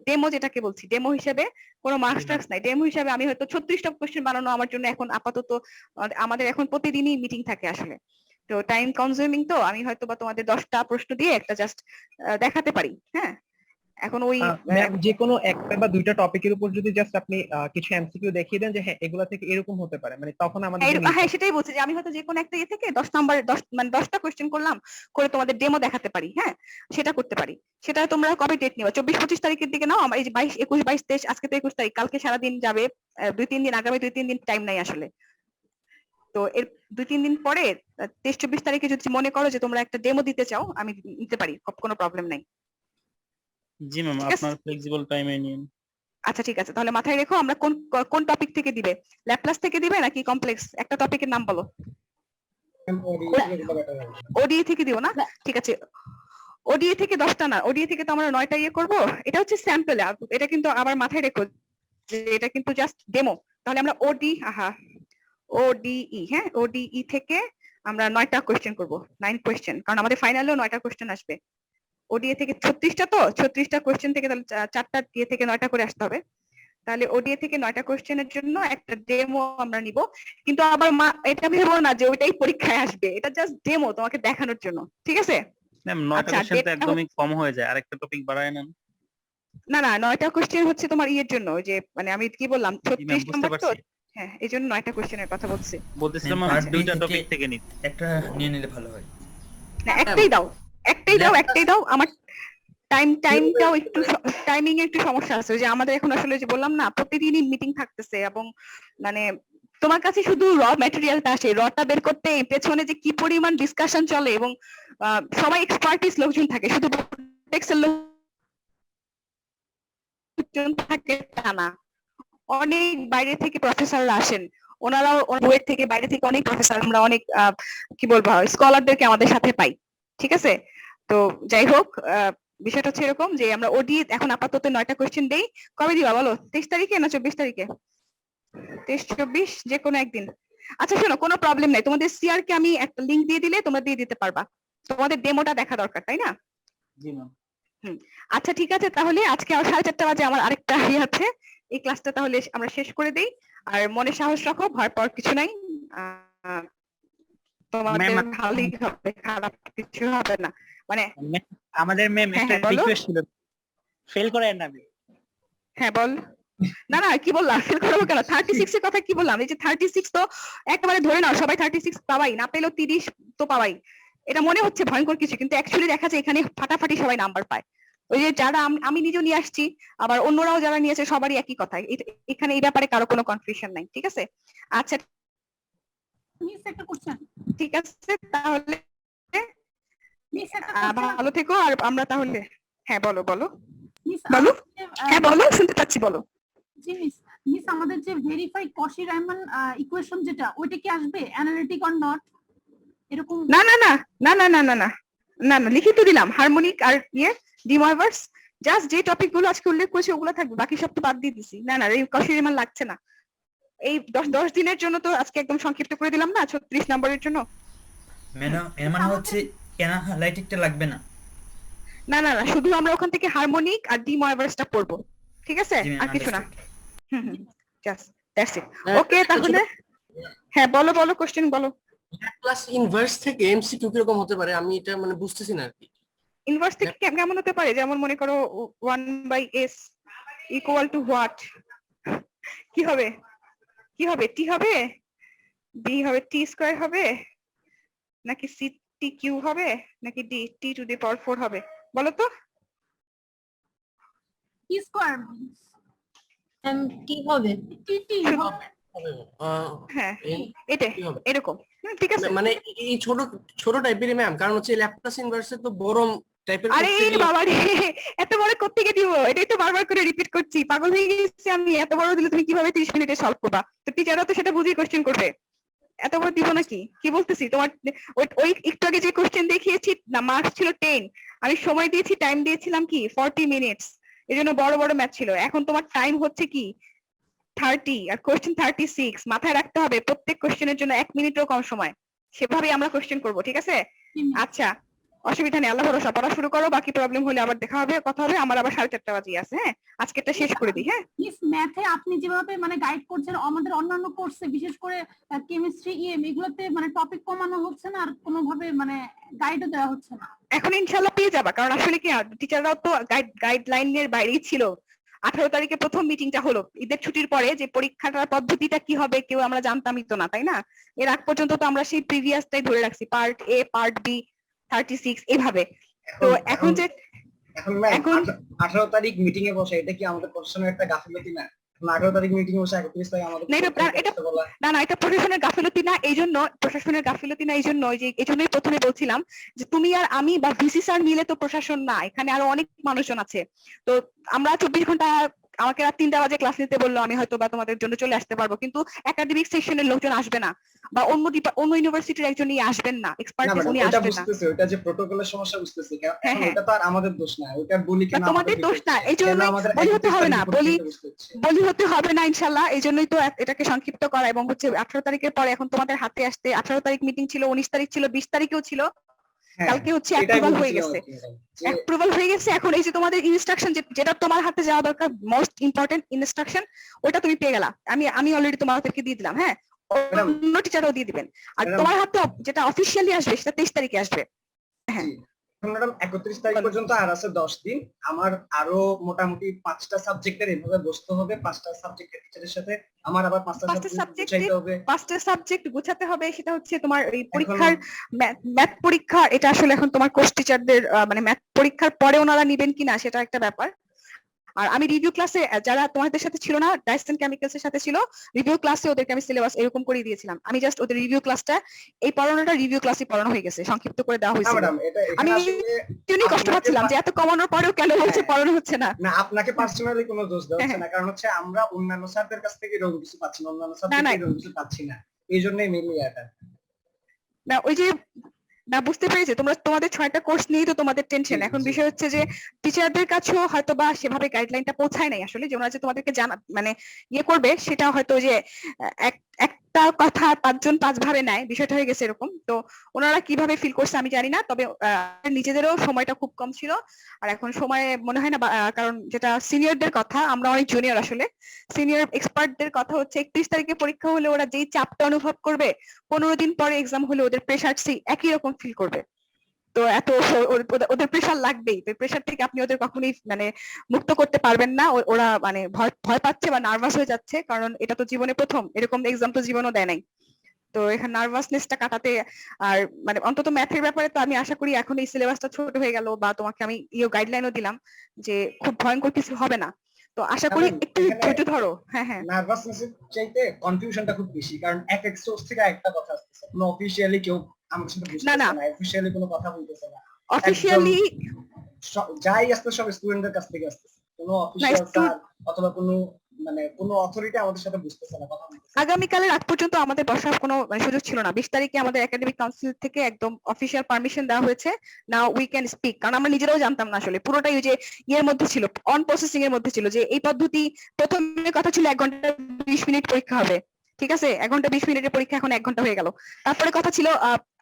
ডেমো যেটাকে বলছি, ডেমো হিসেবে কোনো মাস্টার্স নাই, ডেমো হিসেবে আমি হয়তো 36টা কোশ্চেন বানানো আমার জন্য এখন আপাতত, আমাদের এখন প্রতিদিনই মিটিং থাকে আসলে, তো টাইম কনজিউমিং, তো আমি হয়তো বা তোমাদের 10টা প্রশ্ন দিয়ে একটা জাস্ট দেখাতে পারি, হ্যাঁ। এখন ওই যে কোনো একটা বা দুইটা টপিকের উপর যদি জাস্ট আপনি কিছু এমসিকিউ দেখিয়ে দেন যে হ্যাঁ এগুলা থেকে এরকম হতে পারে, মানে তখন আমাদের হ্যাঁ সেটাই বলছি, যে আমি হয়তো যে কোনো একটা ইয়ে থেকে 10 নাম্বার 10 মানে 10টা কোশ্চেন করলাম, করে তোমাদের ডেমো দেখাতে পারি, হ্যাঁ সেটা করতে পারি। সেটা তোমরা কবে ডেট নিবা, 24-25 তারিখের দিকে নাও। আমার এই যে 22 21 22 23, আজকে তো 21 তারিখ, কালকে সারাদিন যাবে, 2-3 দিন, আগামী 2-3 দিন টাইম নাই আসলে। তো এর 2-3 দিন পরে 23-24 তারিখে যদি মনে করো যে তোমরা একটা ডেমো দিতে চাও, আমি নিতে পারি, কোনো প্রবলেম নাই। জি ম্যাম, ঠিক আছে? আপনার ফ্লেক্সিবল টাইমে নিন। আচ্ছা ঠিক আছে, তাহলে মাথায় রেখো, আমরা কোন কোন টপিক থেকে দিবে, ল্যাপ্লাস থেকে দিবে নাকি কমপ্লেক্স, একটা টপিকের নাম বলো। ওডিএ থেকে দিও না, ঠিক আছে। ওডিএ থেকে 10টা না, ওডিএ থেকে তো আমরা 9টা ইয়ে করবো, এটা হচ্ছে স্যাম্পল। এটা কিন্তু আবার মাথায় রেখো যে এটা কিন্তু জাস্ট ডেমো। তাহলে আমরা ওডিই, হ্যাঁ ওডিই থেকে আমরা 9টা কোশ্চেন করবো, 9 কোশ্চেন, কারণ আমাদের ফাইনালেও 9টা কোশ্চেন আসবে। ওডিএ থেকে 36টা, তো 36টা কোশ্চেন থেকে তাহলে 4টা দিয়ে থেকে 9টা করে আসতে হবে। তাহলে ওডিএ থেকে 9টা কোশ্চেনের জন্য একটা ডেমো আমরা নিব, কিন্তু আবার এটা ভেবো না যে ওইটাই পরীক্ষায় আসবে, এটা জাস্ট ডেমো তোমাকে দেখানোর জন্য, ঠিক আছে। ম্যাম 9টা কোশ্চেন তো একদমই কম হয়ে যায়, আরেকটা টপিক বাড়ায় নেন। না না, 9টা কোশ্চেন হচ্ছে তোমার ইয়ের জন্য, ওই যে মানে আমি কি বললাম 36 নাম্বার তো, হ্যাঁ এই জন্য 9টা কোশ্চেনের কথা বলছি। বলতেছিলাম দুইটা টপিক থেকে নিতে, একটা নিয়ে নিলে ভালো হয়। না একটাই দাও, একটাই দাও। আমার টাইমটাও একটু টাইমিং এ একটু সমস্যা আছে, ওই যে আমাদের এখন আসলে যে বললাম না, প্রতিদিনই মিটিং থাকতেছে, এবং মানে তোমার কাছে শুধু র ম্যাটেরিয়ালটা আসে, রটা বের করতে পেছনে যে কি পরিমাণ ডিসকাশন চলে, এবং সবাই এক্সপার্টিস লোকজন থাকে, শুধু টেক্সের লোকজন থাকে তা না, অনেক বাইরে থেকে প্রফেসররা আসেন, ওনারাও বুয়েট থেকে, বাইরে থেকে অনেক প্রফেসর, আমরা অনেক কি বলবো স্কলারদেরকে আমাদের সাথে পাই, ঠিক আছে। তো যাই হোক, বিষয়টা হচ্ছে এরকম যে আমরা ওডি এখন আপাতত 9টা কোশ্চেন দেই। কবে দিবা বলো, 23 তারিখে না 24 তারিখে? 23-24 যে কোনো একদিন। আচ্ছা শোনো, কোনো প্রবলেম নাই, তোমাদের সিআর কে আমি একটা লিংক দিয়ে দিলে তোমরা দিয়ে দিতে পারবা, তোমাদের ডেমোটা দেখা দরকার, তাই না? জি ম্যাম। আচ্ছা ঠিক আছে, তাহলে আজকে 4:30 বাজে আমার আরেকটা আছে, এই ক্লাসটা তাহলে আমরা শেষ করে দেই। আর মনে সাহস রাখো, ভয় পাওয়ার কিছু নাই, তোমাদের ভালোই হবে, খারাপ কিছু হবে না। মানে আমাদের ম্যাম হ্যাঁ, একটা হ্যাঁ, বলো। রিকোয়েস্ট ছিল, ফেল করেন না। হ্যাঁ বল। না কি বললাম, ফেল করবো কেন? 36 এর কথা কি বললাম? এই যে 36 তো একেবারে ধরে নাও সবাই 36 পাবাই, না পেলেও 30 তো পাবাই। এটা মনে হচ্ছে ভয়ঙ্কর কিছু, কিন্তু অ্যাকচুয়ালি দেখা যায় এখানে ফাটাফাটি সবাই নাম্বার পায়। ওই যে যারা আমি নিজেও নিয়ে আসছি, আবার অন্যরাও যারা নিয়েছে, সবারই একই কথা। এখানে এই ব্যাপারে কারো কোনো কনফিউশন নাই, ঠিক আছে? আচ্ছা মিস একটা কোশ্চেন, ঠিক আছে, তাহলে মিস একটা কোশ্চেন, ভালো থেকো। আর আমরা তাহলে হ্যাঁ বলো বলো মিস বলো। হ্যাঁ বলো, শুনতে পাচ্ছি, বলো। জি মিস, মিস আমাদের যে ভেরিফাই কশি-রাইমান ইকুয়েশন যেটা, ওইটা কি আসবে অ্যানালিটিক অর নট এরকম? না না না না না না না না না না, লিখিত দিলাম হারমোনিক আর ডি ময়ভার্স, জাস্ট যে টপিক গুলো আজকে উল্লেখ করেছি ওগুলো থাকবে, বাকি সব তো বাদ দিয়ে দিছি। না না, এই কশিরিমান লাগছে না। এই 10 দিনের জন্য তো আজকে একদম সংক্ষিপ্ত করে দিলাম না 36 নম্বরের জন্য। ম্যাডাম এর মানে হচ্ছে অ্যানালাইটিকটা লাগবে না? না না না, শুধু আমরা ওখান থেকে হারমোনিক আর ডি ময়ভার্সটা পড়বো, ঠিক আছে? জি, আর কিছু না। understood. Just that's it. Okay তাহলে হ্যাঁ বলো বলো, কোশ্চেন বলো। ক্লাস ইনভার্স থেকে এমসিকিউ কিরকম হতে পারে, আমি এটা মানে বুঝতেছি না আর কি। ইনভার্স থেকে কেমন হতে পারে? যেমন মনে করো 1/s ইকুয়াল টু হোয়াট, কি হবে? কি হবে? টি হবে, বি হবে, টি স্কয়ার হবে, নাকি সি টি কিউ হবে, নাকি ডি টি টু দি পাওয়ার 4 হবে? বলো তো। টি স্কয়ার কি হবে? টি টি হবে। হ্যাঁ এই- এটা কি হবে? এরকম, ঠিক আছে। মানে এই ছোট ছোট টাইপের ম্যাম, কারণ হচ্ছে ল্যাপ্লাস ইনভার্সে তো বড় টাইপের আরে বাবা রে, এত বড় কোত্থেকে দিব? এটাই তো বারবার করে রিপিট করছি, পাগল হয়ে গেছি আমি। এত বড় দিলে তুমি কিভাবে 30 মিনিটে সলভ করবা? তো টিচাররা তো সেটা বুঝিয়ে কোশ্চেন করবে, এত বড় দিব নাকি? কি বলতেছি তোমার, ওই একটু আগে যে কোশ্চেন দেখিয়েছি না, মার্কস ছিল 10, আমি সময় দিয়েছি, টাইম দিয়েছিলাম কি 40 মিনিটস, এই জন্য বড় বড় ম্যাথ ছিল। এখন তোমার টাইম হচ্ছে কি 30 আর কোশ্চেন 36। মাথায় রাখতে হবে প্রত্যেক কোশ্চেনের জন্য 1 মিনিটও কম সময়, সেভাবেই আমরা কোশ্চেন করব, ঠিক আছে? আচ্ছা অসুবিধা নেই, আল্লাহ ভরসা, পড়া শুরু করো। বাকি প্রবলেম হলে আবার দেখা হবে, কথা হবে। আমার আবার 4:30 বাজে আছে। হ্যাঁ আজকে এটা শেষ করে দিই। হ্যাঁ মিস ম্যাথে আপনি যেভাবে মানে গাইড করছেন, আমাদের অন্যান্য কোর্সে বিশেষ করে কেমিস্ট্রি এগুলোতে মানে টপিক কমানো হচ্ছে না, আর কোনোভাবে মানে গাইডও দেওয়া হচ্ছে না। এখন ইনশাল্লাহ পেয়ে যাবা, কারণ আসলে কি টিচাররাও তো গাইডলাইনের বাইরেই ছিল। 18 তারিখে প্রথম মিটিংটা হলো ঈদের ছুটির পরে, যে পরীক্ষাটার পদ্ধতিটা কি হবে কেউ আমরা জানতামই তো না, তাই না? এর আগ পর্যন্ত তো আমরা সেই প্রিভিয়াসটাই ধরে রাখছি, পার্ট এ পার্ট বি 36 এভাবে। তো এখন যে এখন ম্যাম 18 তারিখ মিটিং এ বসে, এটা কি আমাদের প্রশাসনের একটা গাফিলতি না? 18 তারিখ মিটিং এ বসে 31 তারিখ আমাদের না না, এটা প্রশাসনের গাফিলতি না, এই জন্য প্রশাসনের গাফিলতি না, এই জন্য যে এই জন্যই প্রথমে বলছিলাম যে তুমি আর আমি বা ভিসি স্যার মিলে তো প্রশাসন না, এখানে আরো অনেক মানুষজন আছে। তো আমরা 24 ঘন্টা, আমাকে রাত 3টা বাজে ক্লাস নিতে বললো, আমি হয়তো বা তোমাদের জন্য চলে আসতে পারবো, কিন্তু একাডেমিক সেকশনের লোকজন আসবে না, বা অন্য ইউনিভার্সিটির একজনই আসবেন না, এক্সপার্টিস উনি এটা আসবেন না। বুঝতেছি, ওটা যে প্রটোকলের সমস্যা বুঝতেছি, হ্যাঁ, এখন হ্যাঁ। এটা তো আর আমাদের দোষ না, ওটা বলি কেন তোমাদের দোষ না, এই জন্য বলি হতে হবে না, বলি হতে হবে না ইনশাল্লাহ। এই জন্যই তো এটাকে সংক্ষিপ্ত করা, এবং হচ্ছে 18 তারিখের পরে এখন তোমাদের হাতে আসতে, 18 তারিখ মিটিং ছিল, 19 তারিখ ছিল, 20 তারিখেও ছিল, কালকে হচ্ছে অ্যাপ্রুভাল হয়ে গেছে, অ্যাপ্রুভাল হয়ে গেছে। এখন এই যে তোমাদের ইনস্ট্রাকশন, যেটা তোমার হাতে যাওয়া দরকার, মোস্ট ইম্পর্টেন্ট ইনস্ট্রাকশন, ওটা তুমি পেয়ে গেলা। আমি অলরেডি তোমাদেরকে দিয়ে দিলাম। হ্যাঁ অন্য টিচারও দিয়ে দিবেন। আর তোমার হাতে যেটা অফিসিয়ালি আসবে সেটা 23 তারিখে আসবে। হ্যাঁ ম্যাডাম 31 তারিখ পর্যন্ত আর আছে 10 দিন। আমার আরো মোটামুটি 5টা সাবজেক্টের এভাবে বসতে হবে, 5টা সাবজেক্টের টিচারের সাথে আমার আবার 5টা সাবজেক্ট বুঝাইতে হবে, 5টা সাবজেক্ট গোছাতে হবে। সেটা হচ্ছে তোমার এই পরীক্ষার ম্যাথ পরীক্ষা, এটা আসলে এখন তোমার কোর্স টিচারদের মানে ম্যাথ পরীক্ষার পরে ওনারা নেবেন কিনা সেটা একটা ব্যাপার। আর আমি রিভিউ ক্লাসে, যারা তোমাদের সাথে ছিল না, ডাইসেন কেমিক্যালস এর সাথে ছিল, রিভিউ ক্লাসে ওদেরকে আমি সিলেবাস এরকম করে দিয়েছিলাম। আমি জাস্ট ওদের রিভিউ ক্লাসটা, এই পড়ানোটা রিভিউ ক্লাসে পড়ানো হয়ে গেছে, সংক্ষিপ্ত করে দেওয়া হয়েছে। আমি এমনি কষ্ট পাচ্ছিলাম যে এত কমানোর পরেও কেন বলছে পড়ানো হচ্ছে না। না আপনাকে পার্সোনালি কোনো দোষ দেওয়া হচ্ছে না, কারণ হচ্ছে আমরা অন্যান্য স্যারদের কাছ থেকে এরকম কিছু পাচ্ছি না, অন্যান্য সাবজেক্টে এরকম কিছু পাচ্ছি না, এই জন্যই মিলিয়ে এটা। না ওই যে না বুঝতে পেরেছি, তোমরা তোমাদের 6টা কোর্স নিয়েই তো তোমাদের টেনশন। এখন বিষয় হচ্ছে যে টিচারদের কাছেও হয়তো বা সেভাবে গাইডলাইনটা পৌঁছায় নাই আসলে, যে ওনারা যে তোমাদেরকে জানা মানে ইয়ে করবে, সেটা হয়তো যে একটা কথা 5 জন 5 ভাবে নেয়, বিষয়টা হয়ে গেছে এরকম। তো ওনারা কিভাবে ফিল করছে আমি জানি না, তবে নিজেদেরও সময়টা খুব কম ছিল। আর এখন সময় মনে হয় না, কারণ যেটা সিনিয়রদের কথা, আমরা অনেক জুনিয়র আসলে, সিনিয়র এক্সপার্টদের কথা হচ্ছে 31 তারিখে পরীক্ষা হলে ওরা যেই চাপটা অনুভব করবে, 15 দিন পরে এক্সাম হলে ওদের প্রেশার একই রকম ফিল করবে। তো এত ওদের প্রেশার লাগবেই, তো প্রেশার থেকে আপনি ওদের কখনোই মানে মুক্ত করতে পারবেন না। ওরা মানে ভয় পাচ্ছে বা নার্ভাস হয়ে যাচ্ছে, কারণ এটা তো জীবনে প্রথম, এরকম এক্সাম তো জীবনও দেয় নাই। তো এখানে নার্ভাসনেসটা কাটাতে, আর মানে অন্তত ম্যাথের ব্যাপারে তো আমি আশা করি এখন এই সিলেবাসটা ছোট হয়ে গেল, বা তোমাকে আমি গাইডলাইনও দিলাম যে খুব ভয়ঙ্কর কিছু হবে না। তো আশা করি একটু ধৈর্য ধরো। হ্যাঁ হ্যাঁ, নার্ভাসনেসের চাইতে কনফিউশনটা খুব বেশি, কারণ এক সোর্স থেকে একটা কথা আসছে, কোনো অফিশিয়ালি কেউ আমার সাথে বুঝতেছে না, অফিশিয়ালি কোনো কথা বলতেছে না, অফিশিয়ালি যাই আসছে সব স্টুডেন্টদের কাছ থেকে আসছে, কোনো অফিশিয়াল স্যার অথবা কোনো মানে কোনো অথরিটি আমাদের সাথে বুঝতেছে না, কথা বলতেছে। আগামীকালের আগ পর্যন্ত আমাদের বসার কোনো সুযোগ ছিল না। 20 তারিখে আমাদের একাডেমিক কাউন্সিল থেকে একদম অফিশিয়াল পারমিশন দেওয়া হয়েছে, নাও উই ক্যান স্পিক। কারণ আমরা নিজেরাও জানতাম না আসলে, পুরোটাই ওই যে ইয়ের মধ্যে ছিল, অন প্রসেসিং এর মধ্যে ছিল, যে এই পদ্ধতি প্রথমে কথা ছিল 1 ঘন্টা 20 মিনিট পরীক্ষা হবে, ঠিক আছে, 1 ঘন্টা 20 মিনিটের পরীক্ষা এখন 1 ঘন্টা হয়ে গেল। তারপরে কথা ছিল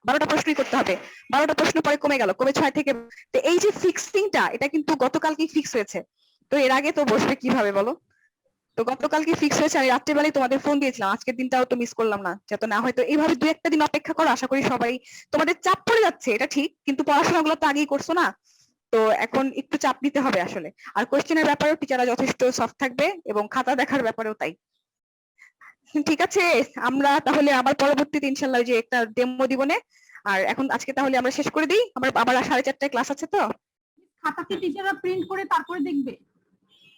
12টা প্রশ্নই করতে হবে, 12টা প্রশ্ন পরে কমে গেল, কমে 6 থেকে। তো এই যে ফিক্সিংটা, এটা কিন্তু গতকালকেই ফিক্স হয়েছে। তো এর আগে তো বসবে কিভাবে বলো? তো গতকালকে ফিক্স হয়েছে, আমি রাত্রেবেলায় তোমাদের ফোন দিয়েছিলাম, আজকের দিনটাও তো মিস করলাম না, যাতে না হয়তো এইভাবে 2-1টা দিন অপেক্ষা করো। আশা করি সবাই, তোমাদের চাপ পড়ে যাচ্ছে এটা ঠিক, কিন্তু পড়াশোনাগুলো তো আগেই করছো না, তো এখন একটু চাপ নিতে হবে আসলে। আর কোশ্চেনের ব্যাপারেও টিচাররা যথেষ্ট সফট থাকবে, এবং খাতা দেখার ব্যাপারেও তাই। ঠিক আছে, আমরা তাহলে আবার পরবর্তীতে ইনশাল্লাহ যে একটা ডেমো দিবনে। আর এখন আজকে তাহলে আমরা শেষ করে দিই, আবার 4:30টায় ক্লাস আছে। তো খাতা কি টিচাররা প্রিন্ট করে তারপরে দেখবে?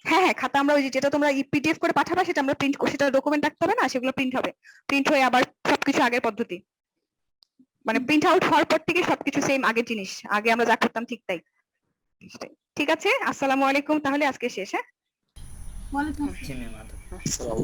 হ্যাঁ হ্যাঁ, খাতা আমরা ওই যেটা তোমরা পিডিএফ করে পাঠাবা, সেটা আমরা প্রিন্ট করে, সেটা ডকুমেন্ট রাখতে হবে না, সেগুলো প্রিন্ট হবে, প্রিন্ট হয়ে আবার সবকিছু আগের পদ্ধতি, মানে প্রিন্ট আউট হওয়ার পর থেকে সবকিছু সেম আগের জিনিস, আগে আমরা যা করতাম ঠিক তাই। ঠিক আছে, আসসালামু আলাইকুম, তাহলে আজকে শেষ। হ্যাঁ, ওয়ালাইকুম জি ম্যাম। আসসালাম।